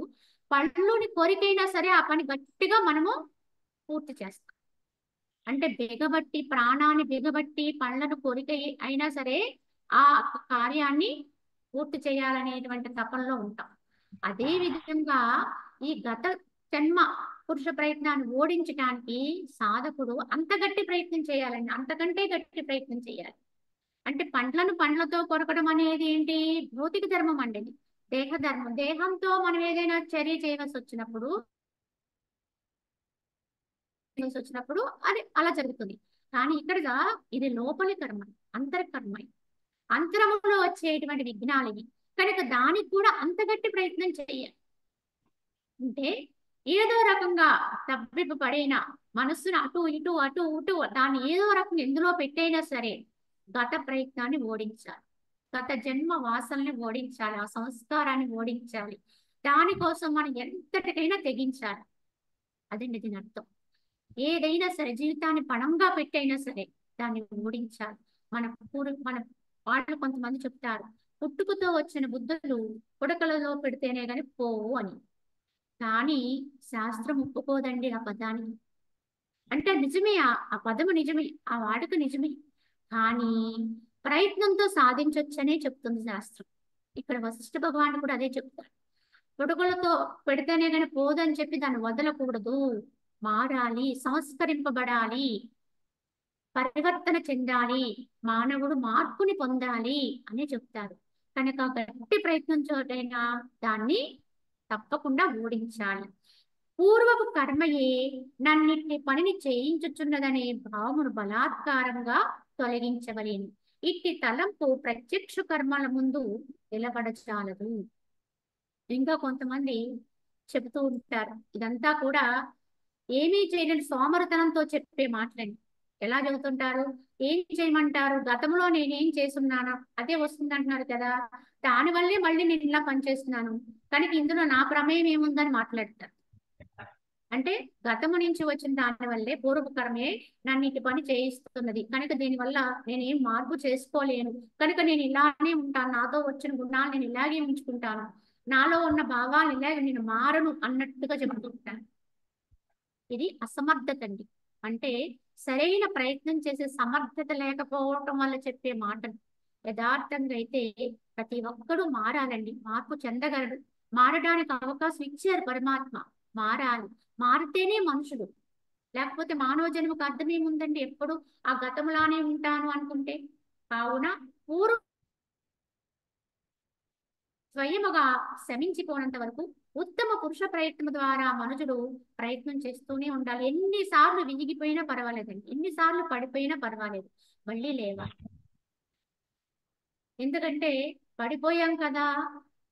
పళ్ళుని కోరికైనా సరే ఆ పని గట్టిగా మనము పూర్తి చేస్తాం. అంటే బిగబట్టి, ప్రాణాన్ని బిగబట్టి పళ్ళను కోరిక అయినా సరే ఆ కార్యాన్ని పూర్తి చేయాలనేటువంటి తపనలో ఉంటాం. అదే విధంగా ఈ గత జన్మ పురుష ప్రయత్నాన్ని ఓడించడానికి సాధకుడు అంత గట్టి ప్రయత్నం చేయాలండి, అంతకంటే గట్టి ప్రయత్నం చేయాలి. అంటే పండ్లతో కొరకడం అనేది ఏంటి, భౌతిక ధర్మం అండి, దేహ ధర్మం. దేహంతో మనం ఏదైనా చర్య చేయవలసి వచ్చినప్పుడు అది అలా జరుగుతుంది. కానీ ఇక్కడగా ఇది లోపలి కర్మ, అంతర్కర్మ. అంతరములో వచ్చేటువంటి విఘ్నాలు ఇవి. కనుక దానికి కూడా అంత గట్టి ప్రయత్నం చేయాలి. అంటే ఏదో రకంగా తప్పిపు పడైనా మనస్సును అటు ఇటు దాన్ని ఏదో రకంగా ఎందులో పెట్టైనా సరే గత ప్రయత్నాన్ని ఓడించాలి, గత జన్మ వాసనని ఓడించాలి, ఆ సంస్కారాన్ని ఓడించాలి. దానికోసం మనం ఎంతటికైనా తెగించాలి. అదండి దీని అర్థం. ఏదైనా సరే జీవితాన్ని పణంగా పెట్టైనా సరే దాన్ని ఓడించాలి. మన వాళ్ళు కొంతమంది చెప్తారు, పుట్టుకతో వచ్చిన బుద్ధులు పుడకలలో పెడితేనే గాని పోవు అని. కానీ శాస్త్రం ఒప్పుకోదండి ఆ పదానికి. అంటే నిజమే, ఆ పదము నిజమే, ఆ వాడుక నిజమే. కానీ ప్రయత్నంతో సాధించొచ్చనే చెప్తుంది శాస్త్రం. ఇక్కడ వశిష్ఠ భగవాన్ కూడా అదే చెప్తారు. పుడకలతో పెడితేనే గాని పోదని చెప్పి దాన్ని వదలకూడదు, మారాలి, సంస్కరింపబడాలి, పరివర్తన చెందాలి, మానవుడు మార్పుని పొందాలి అని చెప్తారు. కనుక గట్టి ప్రయత్నం చోటైనా దాన్ని తప్పకుండా ఓడించాలి. పూర్వపు కర్మయే నన్నిటి పనిని చేయించుచున్నదనే భావమును బలాత్కారంగా తొలగించవలేను. ఇట్టి తలంపు ప్రత్యక్ష కర్మల ముందు నిలబడచాలదు. ఇంకా కొంతమంది చెబుతూ ఉంటారు, ఇదంతా కూడా ఏమీ చేయలేని సోమరతనంతో చెప్పే మాటలండి. ఎలా చెబుతుంటారు, ఏం చేయమంటారు, గతంలో నేనేం చేస్తున్నాను అదే వస్తుంది అంటున్నారు కదా, దానివల్లే మళ్ళీ నేను ఇలా పనిచేస్తున్నాను, కనుక ఇందులో నా ప్రమేయం ఏముందని మాట్లాడతారు. అంటే గతము నుంచి వచ్చిన దాని వల్లే పూర్వ కర్మే నన్ను ఇటు పని చేయిస్తున్నది, కనుక దీనివల్ల నేనేం మార్పు చేసుకోలేను, కనుక నేను ఇలానే ఉంటాను, నాతో వచ్చిన గుణాలు నేను ఇలాగే ఉంచుకుంటాను, నాలో ఉన్న భావాలు ఇలాగే నేను మారను అన్నట్టుగా చెబుతుంటాను. ఇది అసమర్థత అండి. అంటే సరైన ప్రయత్నం చేసే సమర్థత లేకపోవటం వల్ల చెప్పే మాటలు. యథార్థంగా అయితే ప్రతి ఒక్కరూ మారాలండి, మార్పు చెందగలడు. మారడానికి అవకాశం ఇచ్చారు పరమాత్మ, మారాలి. మారితేనే మనుషుడు, లేకపోతే మానవ జన్మకు అర్థం ఏముందండి, ఎప్పుడు ఆ గతంలానే ఉంటాను అనుకుంటే. కావున పూర్వ స్వయముగా శమించిపోనంత వరకు ఉత్తమ పురుష ప్రయత్నం ద్వారా మనుషుడు ప్రయత్నం చేస్తూనే ఉండాలి. ఎన్నిసార్లు వినిగిపోయినా పర్వాలేదండి, ఎన్నిసార్లు పడిపోయినా పర్వాలేదు, మళ్ళీ లేవాలి. ఎందుకంటే పడిపోయాం కదా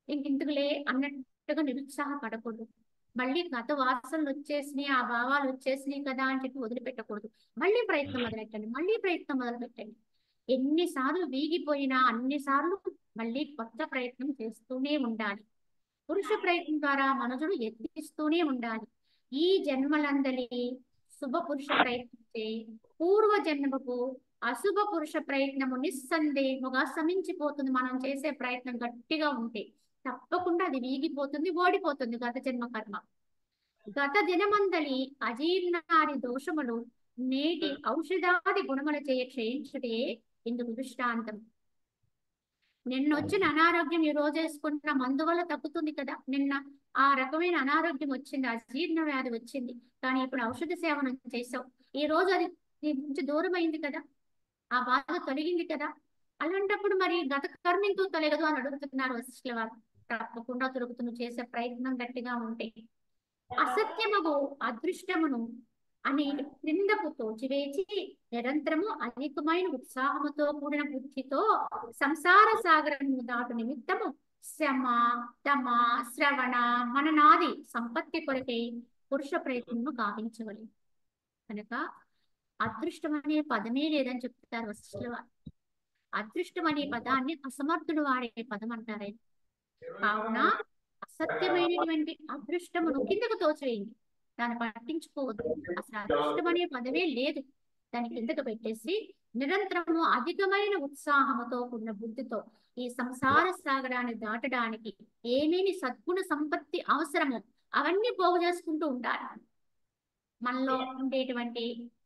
ఇంకెందుకులే అన్నట్టుగా నిరుత్సాహపడకూడదు. మళ్ళీ గత వాసనలు వచ్చేసినాయి, ఆ భావాలు వచ్చేసినాయి కదా అని చెప్పి వదిలిపెట్టకూడదు. మళ్ళీ ప్రయత్నం మొదలెట్టండి, మళ్ళీ ప్రయత్నం మొదలుపెట్టండి. ఎన్నిసార్లు వీగిపోయినా అన్నిసార్లు మళ్ళీ కొత్త ప్రయత్నం చేస్తూనే ఉండాలి. పురుష ప్రయత్నం ద్వారా మనుషుడు యత్నిస్తూనే ఉండాలి. ఈ జన్మలందలి శుభ పురుష ప్రయత్నించే పూర్వ జన్మకు అశుభ పురుష ప్రయత్నము నిస్సందేహముగా శమించిపోతుంది. మనం చేసే ప్రయత్నం గట్టిగా ఉంటే తప్పకుండా అది వీగిపోతుంది, ఓడిపోతుంది గత జన్మ కర్మ. గత దినమందలి అజీర్ణాది దోషములు నేటి ఔషధాది గుణముల చేయ క్షయించుటే ఇందుకు దృష్టాంతం. నిన్న వచ్చిన అనారోగ్యం ఈ రోజు వేసుకుంటున్న మందు వల్ల తగ్గుతుంది కదా. నిన్న ఆ రకమైన అనారోగ్యం వచ్చింది, అజీర్ణ వ్యాధి వచ్చింది, కానీ ఇప్పుడు ఔషధ సేవనం చేసావు, ఈ రోజు అది నీ నుంచి దూరం అయింది కదా, ఆ బాధ తొలగింది కదా. అలాంటప్పుడు మరి గత కర్మ ఎందుకు తొలగదు అని అడుగుతున్నారు వశిష్ఠుల వారు. తప్పకుండా దొరుకుతుంది చేసే ప్రయత్నం గట్టిగా ఉంటే. అసత్యమగు అదృష్టమును అని క్రిందకు తోచివేచి నిరంతరము అధికమైన ఉత్సాహముతో కూడిన బుద్ధితో సంసార సాగరము దాటు నిమిత్తము శ్రమ తమ శ్రవణ మననాది సంపత్తి కొరకై పురుష ప్రయత్నము గావించవలెను. కనుక అదృష్టం అనే పదమే లేదని చెప్తారు వశిష్ఠుల వారు. అదృష్టం అనే పదాన్ని అసమర్థుడు వాడే పదం అంటారు. కావున అసత్యమైనటువంటి అదృష్టమును కిందకు తోచివేయండి, దాన్ని పట్టించుకోవద్దు. అసలు అదృష్టం అనే పదమే లేదు, దాన్ని కిందకు పెట్టేసి నిరంతరము అధికమైన ఉత్సాహముతో కూడిన బుద్ధితో ఈ సంసార సాగరాన్ని దాటడానికి ఏమేమి సద్గుణ సంపత్తి అవసరమో అవన్నీ పోగు చేసుకుంటూ ఉండాలి. మనలో ఉండేటువంటి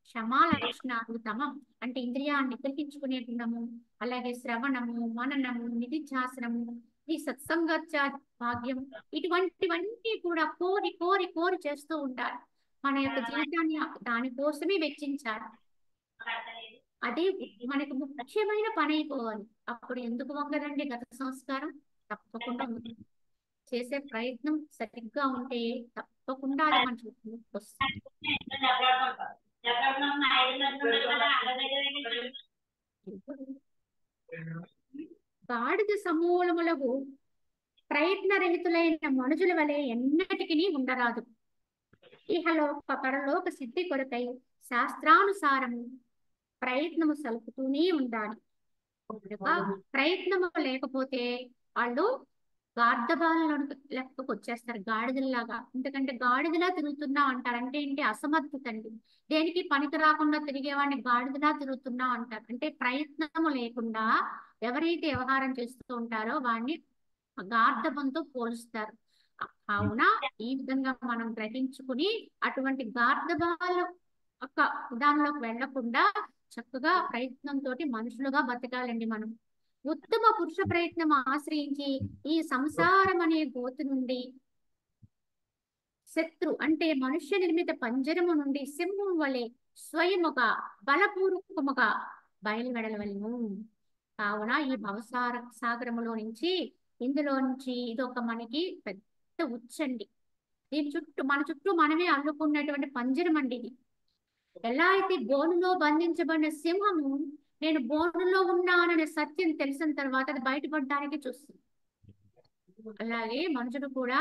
క్షమా లక్షణాలు, తమం అంటే ఇంద్రియాన్ని గ్రహించుకునే గుణము, అలాగే శ్రవణము, మననము, నిధిధ్యాసనము, ఈ సత్సంగత్య భాగ్యం, ఇటువంటివన్నీ కూడా కోరి కోరి కోరి చేస్తూ ఉంటారు. మన యొక్క జీవితాన్ని దానికోసమే వెచ్చించాలి. అదే మనకు ముఖ్యమైన పని అయిపోవాలి. అప్పుడు ఎందుకు వంగదండి గత సంస్కారం? తప్పకుండా ఉంది. చేసే ప్రయత్నం సరిగ్గా ఉంటే తప్పకుండా అది మన చేతికి వస్తుంది. గాడిద సమూలములకు ప్రయత్నరహితులైన మనుషుల వలె ఎన్నటికీ ఉండరాదు. ఇహలోక పరలోక సిద్ధి కొరకై శాస్త్రానుసారము ప్రయత్నము సలుపుతూనే ఉండాలి. ప్రయత్నము లేకపోతే వాళ్ళు గార్ధబాలను లెక్కకు వచ్చేస్తారు, గాడిదల్లాగా. ఎందుకంటే గాడిదలా తిరుగుతున్నావు అంటారు. అంటే ఏంటి? అసమర్థత అండి. దేనికి పనికి రాకుండా తిరిగేవాడిని గాడిదలా తిరుగుతున్నావు అంటారు. అంటే ప్రయత్నము లేకుండా ఎవరైతే వ్యవహారం చేస్తూ ఉంటారో వాడిని గార్ధబంతో పోలుస్తారు. కావున ఈ విధంగా మనం గ్రహించుకుని అటువంటి గార్ధబాల యొక్క విధానంలోకి వెళ్లకుండా చక్కగా ప్రయత్నంతో మనుషులుగా బతకాలండి. మనం ఉత్తమ పురుష ప్రయత్నం ఆశ్రయించి ఈ సంసారం అనే గోతు నుండి, శత్రు అంటే మనుష్య నిర్మిత పంజరము నుండి సింహం వలె స్వయముగా బలపూర్వకముగా బయలువెడలవలెను. కావున ఈ భవసార సాగరములో నుంచి, ఇందులో నుంచి ఇదొక మనకి పెద్ద ఉచ్చండి. దీని చుట్టూ మన చుట్టూ మనమే అల్లుకున్నటువంటి పంజరం అండి ఇది. ఎలా అయితే బోనులో బంధించబడిన సింహము నేను బోనులో ఉన్నాననే సత్యం తెలిసిన తర్వాత అది బయటపడడానికి చూస్తుంది, అలాగే మనుషుడు కూడా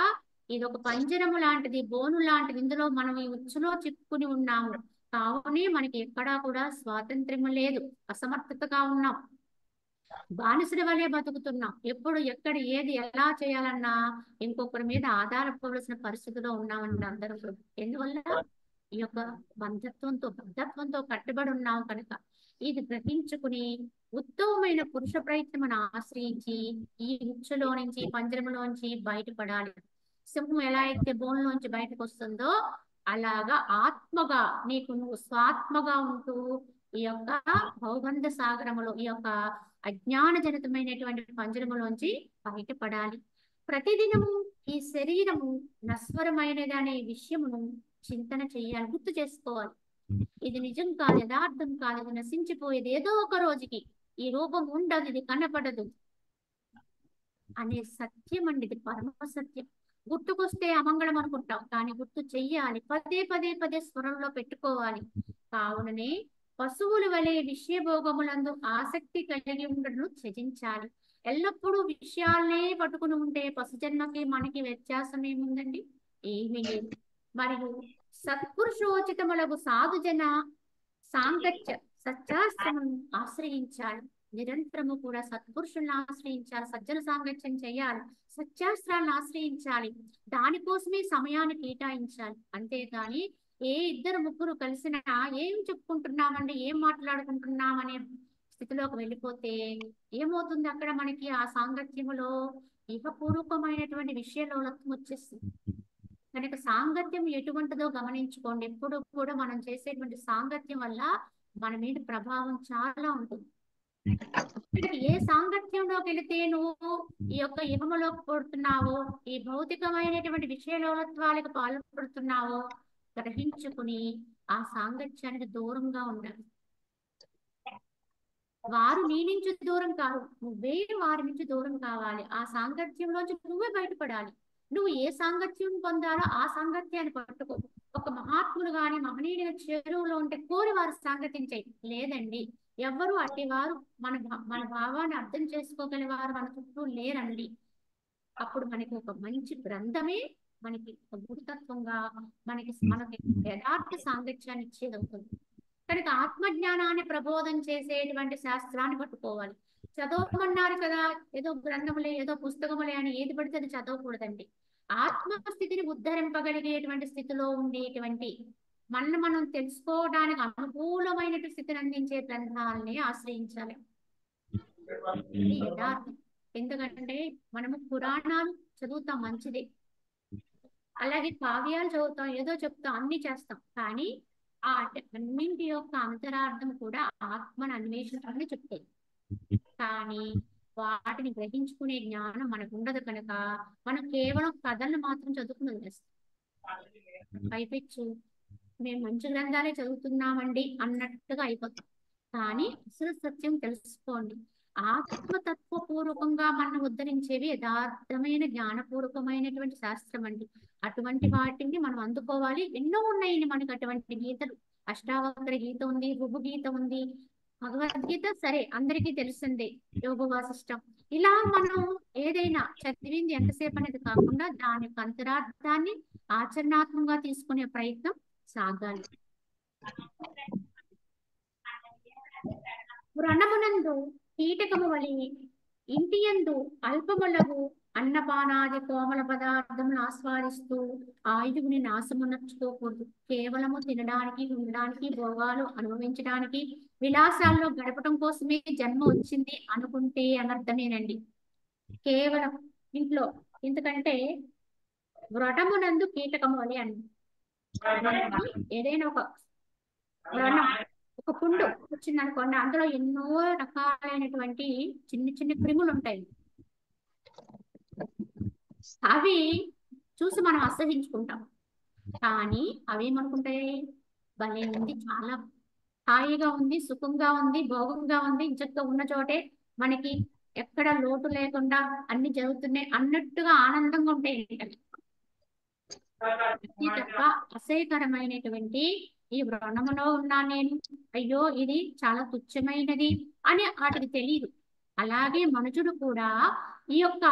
ఇది ఒక పంజరము లాంటిది, బోను లాంటిది. ఇందులో మనం ఈ ఉచ్చులో చిక్కుని ఉన్నాము. కావునే మనకి ఎక్కడా కూడా స్వాతంత్ర్యము లేదు, అసమర్థతగా ఉన్నాం, బానిసల వలె బతుకుతున్నాం. ఎప్పుడు ఎక్కడ ఏది ఎలా చేయాలన్నా ఇంకొకరి మీద ఆధారపడవలసిన పరిస్థితిలో ఉన్నామండి అందరూ. ఎందువల్ల? ఈ యొక్క బద్ధత్వంతో కట్టుబడి ఉన్నాం కనుక. ఇది గ్రహించుకుని ఉత్తమమైన పురుష ప్రయత్నమును ఆశ్రయించి ఈ ఉచ్చులో నుంచి, పంజరములోంచి బయటపడాలి. సింహం ఎలా అయితే బోన్లోంచి బయటకు వస్తుందో అలాగా ఆత్మగా నీకు నువ్వు స్వాత్మగా ఉంటూ ఈ యొక్క భౌబంధ సాగరములో, ఈ యొక్క అజ్ఞాన జనితమైనటువంటి పంజరములోంచి బయటపడాలి. ప్రతిదినము ఈ శరీరము నశ్వరమైనది అనే విషయమును చింతన చేయాలి, గుర్తు చేసుకోవాలి. ఇది నిజం కాదు, యథార్థం కాదు, ఇది నశించిపోయేది. ఏదో ఒక రోజుకి ఈ రూపం ఉండదు, ఇది కనపడదు. అనే సత్యం అండి, ఇది పరమ సత్యం. గుర్తుకొస్తే అమంగళం అనుకుంటాం, కానీ గుర్తు చెయ్యాలి, పదే పదే పదే స్వరంలో పెట్టుకోవాలి. కావుననే పశువుల వలె విషయభోగములందు ఆసక్తి కలిగి ఉండను త్యజించాలి. ఎల్లప్పుడూ విషయాలనే పట్టుకుని ఉంటే పశుజన్మకి మనకి వ్యత్యాసం ఏముందండి? ఏమీ లేదు. మరియు సత్పురుషోచితములకు సాధుజన సాంగత్య సత్యాశ్రమం ఆశ్రయించాలి. నిరంతరము కూడా సత్పురుషులను ఆశ్రయించాలి, సజ్జన సాంగత్యం చేయాలి, సత్యాస్త్రాలను ఆశ్రయించాలి. దానికోసమే సమయాన్ని కేటాయించాలి. అంతేగాని ఏ ఇద్దరు ముగ్గురు కలిసినా ఏం చెప్పుకుంటున్నామండి, ఏం మాట్లాడుకుంటున్నామనే స్థితిలోకి వెళ్ళిపోతే ఏమవుతుంది? అక్కడ మనకి ఆ సాంగత్యములో ఇహపూర్వకమైనటువంటి విషయలోలత్వం వచ్చేస్తుంది. కనుక సాంగత్యం ఎటువంటిదో గమనించుకోండి. ఎప్పుడు కూడా మనం చేసేటువంటి సాంగత్యం వల్ల మన మీద ప్రభావం చాలా ఉంటుంది. ఏ సాంగత్యంలోకి వెళితే నువ్వు ఈ యొక్క ఇహములోకి పడుతున్నావో, ఈ భౌతికమైనటువంటి విషయలోలత్వాలకు పాల్పడుతున్నావో గ్రహించుకుని ఆ సాంగత్యానికి దూరంగా ఉండాలి. వారు నీ నుంచి దూరం కాదు, నువ్వే వారి నుంచి దూరం కావాలి. ఆ సాంగత్యంలోంచి నువ్వే బయటపడాలి. నువ్వు ఏ సాంగత్యం పొందాలో ఆ సాంగత్యాన్ని పట్టుకో. ఒక మహాత్ములు గాని మహనీయుల చెరువులో ఉంటే కోరి వారు సాంగత్యం చేయి. లేదండి, ఎవరు అట్టి వారు మన భావాన్ని అర్థం చేసుకోగల వారు మన చుట్టూ లేరండి. అప్పుడు మనకి ఒక మంచి గ్రంథమే మనకి ఒక గురుతత్వంగా మనకి యథార్థ సాంగత్యాన్ని ఇచ్చేది అవుతుంది. కనుక ఆత్మజ్ఞానాన్ని ప్రబోధం చేసేటువంటి శాస్త్రాన్ని పట్టుకోవాలి. చదవమన్నారు కదా, ఏదో గ్రంథములే ఏదో పుస్తకములే అని ఏది పడితే అది చదవకూడదండి. ఆత్మస్థితిని ఉద్ధరింపగలిగేటువంటి స్థితిలో ఉండేటువంటి మనం తెలుసుకోవడానికి అనుకూలమైనటువంటి స్థితిని అందించే గ్రంథాలని ఆశ్రయించాలి. ఇది యథార్థం. ఎందుకంటే మనము పురాణాలు చదువుతాం, మంచిదే, అలాగే కావ్యాలు చదువుతాం, ఏదో చెప్తాం, అన్ని చేస్తాం. కానీ ఆ అన్నింటి యొక్క అంతరార్థం కూడా ఆత్మను అన్వేషించమని చెప్తాయి. కానీ వాటిని గ్రహించుకునే జ్ఞానం మనకు ఉండదు. కనుక మనం కేవలం కథలను మాత్రం చదువుకుని వదిలేస్తాం. పైపెచ్చు మేము మంచి గ్రంథాలే చదువుతున్నామండి అన్నట్టుగా అయిపోతాం. కానీ అసలు సత్యం తెలుసుకోండి. ఆత్మతత్వపూర్వకంగా మనం ఉద్ధరించేవి యథార్థమైన జ్ఞానపూర్వకమైనటువంటి శాస్త్రం అండి. అటువంటి వాటిని మనం అందుకోవాలి. ఎన్నో ఉన్నాయి మనకు అటువంటి గీతలు. అష్టావక్ర గీత ఉంది, రుభు గీత ఉంది, భగవద్గీత సరే అందరికీ తెలిసిందే, యోగ వాసిష్టం. ఇలా మనం ఏదైనా చదివింది ఎంతసేపు అనేది కాకుండా దాని యొక్క అంతరార్థాన్ని ఆచరణాత్మకంగా తీసుకునే ప్రయత్నం సాగాలి. వ్రణమునందు కీటకము వలి ఇంటియందు అల్పములగు అన్నపానాది కోమల పదార్థములు ఆస్వాదిస్తూ ఆయువుని నాశమునర్చుకోకూడదు. కేవలము తినడానికి, ఉండడానికి, భోగాలు అనుభవించడానికి, విలాసాల్లో గడపడం కోసమే జన్మ వచ్చింది అనుకుంటే అనర్థమేనండి. కేవలం ఇంట్లో, ఎందుకంటే వ్రటమునందు కీటకము వలి అని ఏదైనా ఒక వ్రణం, ఒక పుండు వచ్చింది అనుకోండి, అందులో ఎన్నో రకాలైనటువంటి చిన్న చిన్న క్రిములు ఉంటాయి. అవి చూసి మనం అసహించుకుంటాం. కానీ అవేమనుకుంటాయి, భలే ఉంది, చాలా హాయిగా ఉంది, సుఖంగా ఉంది, భోగంగా ఉంది, ఇంచక్క ఉన్న చోటే మనకి ఎక్కడ లోటు లేకుండా అన్ని జరుగుతున్నాయి అన్నట్టుగా ఆనందంగా ఉంటాయి. తప్ప అసహ్యకరమైనటువంటి ఈ వ్రణములో ఉన్నా నేను, అయ్యో ఇది చాలా తుచ్చమైనది అని వాటికి తెలియదు. అలాగే మనుషుడు కూడా ఈ యొక్క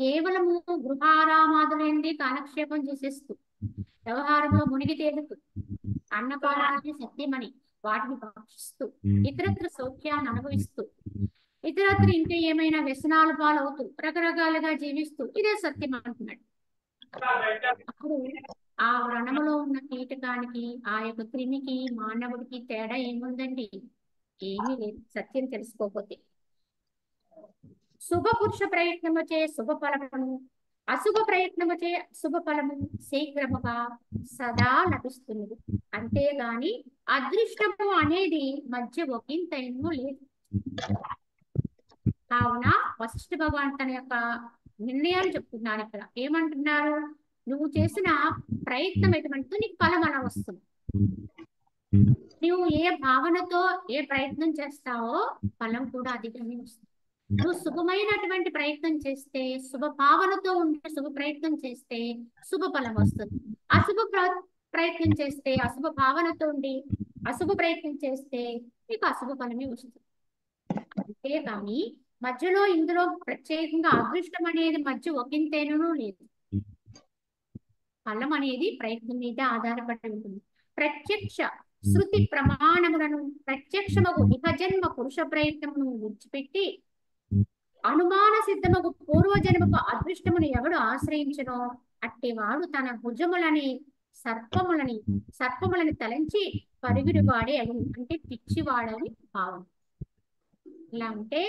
కేవలము గృహారామాదులేంది కాలక్షేపం చేసేస్తూ, వ్యవహారంలో మునిగి తేలుతూ, అన్నపానాన్ని సత్యమని వాటిని భక్షిస్తూ, ఇతరత్ర సౌఖ్యాన్ని అనుభవిస్తూ, ఇతరత్ర ఇంకా ఏమైనా వ్యసనాలు పాలవుతూ రకరకాలుగా జీవిస్తూ ఇదే సత్యం అంటున్నాడు. అప్పుడు ఆ వ్రణములో ఉన్న కీటకానికి, ఆ యొక్క క్రిమికి, మానవుడికి తేడా ఏముందండి? ఏమీ లేదు, సత్యం తెలుసుకోకపోతే. శుభ పురుష ప్రయత్నముచే శుభ ఫలమును, అశుభ ప్రయత్నముచే అశుభ ఫలము శీఘ్రముగా సదా లభిస్తున్నది. అంతేగాని అదృష్టము అనేది మధ్య ఒకంతైనూ లేదు. కావున వశిష్ఠ భగవాన్ తన యొక్క నిర్ణయాలు చెప్తున్నారు. ఇక్కడ ఏమంటున్నారు? నువ్వు చేసిన ప్రయత్నం ఎటువంటిదో నీకు ఫలం అలా వస్తుంది. నువ్వు ఏ భావనతో ఏ ప్రయత్నం చేస్తావో ఫలం కూడా అధికంగా వస్తుంది. నువ్వు శుభమైనటువంటి ప్రయత్నం చేస్తే, శుభ భావనతో ఉండే శుభ ప్రయత్నం చేస్తే శుభ ఫలం వస్తుంది. అశుభ ప్రయత్నం చేస్తే, అశుభ భావనతో ఉండి అశుభ ప్రయత్నం చేస్తే మీకు అశుభ ఫలమే వస్తుంది. అంతే కానీ మధ్యలో ఇందులో ప్రత్యేకంగా అదృష్టం అనేది మధ్య ఒకంతేనూ లేదు. ఫలం అనేది ప్రయత్నం మీద ఆధారపడి ఉంటుంది. ప్రత్యక్ష శృతి ప్రమాణములను ప్రత్యక్షమగు ఇహజన్మ పురుష ప్రయత్నమును విడిచిపెట్టి అనుమాన సిద్ధమగు పూర్వజన్మకు అదృష్టమును ఎవడు ఆశ్రయించునో అట్టివాడు తన భుజములని సర్పములని తలంచి పరుగుడువాడే అని, అంటే పిచ్చివాడని భావం. ఇలా అంటే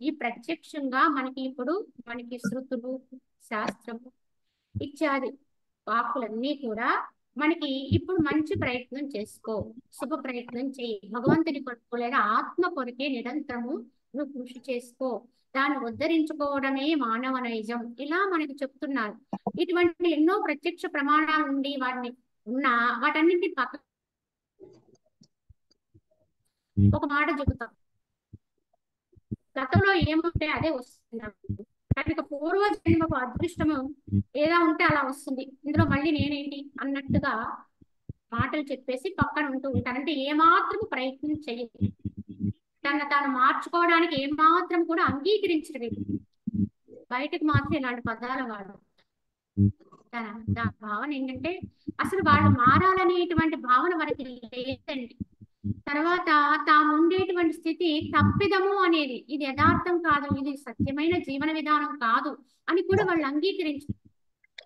ఈ ప్రత్యక్షంగా మనకి ఇప్పుడు శృతులు, శాస్త్రము ఇత్యాది వాక్కులన్నీ కూడా మనకి ఇప్పుడు మంచి ప్రయత్నం చేసుకో, శుభ ప్రయత్నం చేయి, భగవంతుని కొరకు లేదా ఆత్మ కొరకే నిరంతరము నువ్వు కృషి చేసుకో, దాన్ని ఉద్ధరించుకోవడమే మానవ నైజం, ఇలా మనకి చెప్తున్నారు. ఇటువంటి ఎన్నో ప్రత్యక్ష ప్రమాణాలు ఉండి వాటన్నింటి పక్క ఒక మాట చెబుతాం, గతంలో ఏముంటే అదే వస్తుంది. కనుక పూర్వజన్మకు అదృష్టము ఏదా ఉంటే అలా వస్తుంది, ఇందులో మళ్ళీ నేనేంటి అన్నట్టుగా మాటలు చెప్పేసి పక్కన ఉంటూ ఉంటాను. అంటే ఏమాత్రం ప్రయత్నం చేయదు, తాను మార్చుకోవడానికి ఏమాత్రం కూడా అంగీకరించలేదు. బయటకు మాత్రం ఇలాంటి పదాలు వాడు. దాని భావన ఏంటంటే అసలు వాళ్ళు మారాలనేటువంటి భావన వారికి లేదండి. తర్వాత తాము ఉండేటువంటి స్థితి తప్పిదము అనేది, ఇది యథార్థం కాదు, ఇది సత్యమైన జీవన విధానం కాదు అని కూడా వాళ్ళు అంగీకరించారు.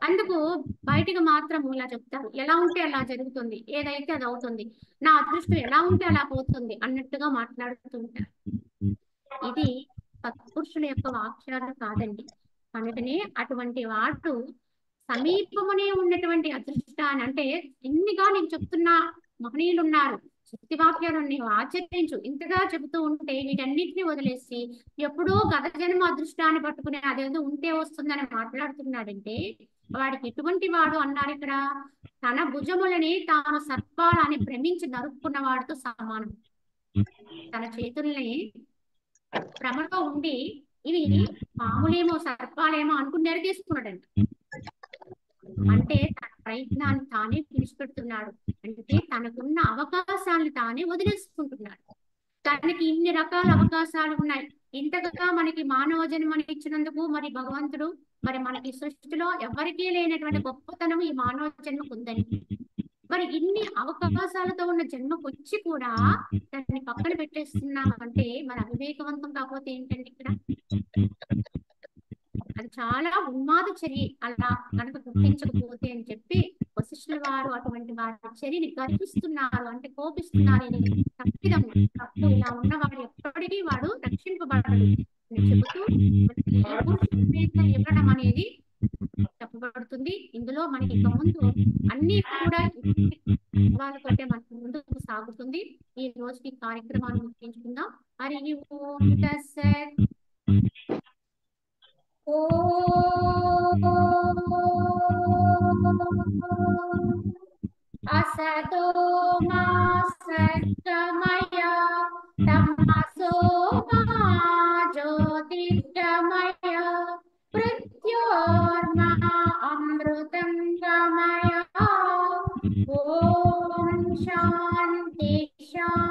అందుకు బయటకు మాత్రం ఇలా చెప్తారు, ఎలా ఉంటే అలా జరుగుతుంది, ఏదైతే అది అవుతుంది, నా అదృష్టం ఎలా ఉంటే అలా పోతుంది అన్నట్టుగా మాట్లాడుతుంటారు. ఇది సత్పురుషుల యొక్క వాక్యాలు కాదండి. కనుకనే అటువంటి వాడు సమీపమునే ఉన్నటువంటి అదృష్టాన్ని, అంటే ఇన్నిగా నేను చెప్తున్నా మహనీయులు ఉన్నారు, శక్తి వాక్యాలు నీవు ఆచరించు, ఇంతగా చెబుతూ ఉంటే వీటన్నిటిని వదిలేసి ఎప్పుడో గత జన్మ అదృష్టాన్ని పట్టుకుని అదేదో ఉంటే వస్తుందని మాట్లాడుతున్నాడంటే వాడికి ఎటువంటి వాడు అన్నారు ఇక్కడ, తన భుజములని తాను సర్పాలని భ్రమించి నరుక్కున్న వాడితో సమానం. తన చేతుల్ని భ్రమలో ఉండి ఇవి పాములేమో సర్పాలేమో అనుకుని నెరగేసుకున్నాడంట. అంటే తన ప్రయత్నాన్ని తానే విడిచిపెడుతున్నాడు, అంటే తనకున్న అవకాశాలను తానే వదిలేసుకుంటున్నాడు. తనకి ఇన్ని రకాల అవకాశాలు ఉన్నాయి, ఇంతగా మనకి మానవ జన్మని ఇచ్చినందుకు మరి భగవంతుడు మరి మనకి సృష్టిలో ఎవరికీ లేనటువంటి గొప్పతనం ఈ మానవ జన్మకు ఉందని, మరి ఇన్ని అవకాశాలతో ఉన్న జన్మకు వచ్చి కూడా దాన్ని పక్కన పెట్టేస్తున్నామంటే మరి అవివేకవంతం కాకపోతే ఏంటండి ఇక్కడ? అది చాలా ఉన్మాద చర్య అలా కనుక గుర్తించకపోతే అని చెప్పి వశిష్ఠుల వారు అటువంటి వారి చర్యని గర్విస్తున్నారు, అంటే కోపిస్తున్నారు. తప్పిదము, తప్పు, ఇలా ఉన్నవాడు ఎప్పటికీ వాడు రక్షింపబడడు అని చెబుతూ ఇవ్వడం అనేది చెప్పబడుతుంది. ఇందులో మనకి ఇక ముందు అన్ని కూడా వాళ్ళకంటే మనకు ముందుకు సాగుతుంది. ఈ రోజుకి కార్యక్రమాన్ని ముగించుకుందాం. హరి ఓం తత్సత్. असतो मा सत्कमय तमसो मा ज्योतिर्गमय मृत्योर्मा अमृतं गमय। ओम शांति शांति।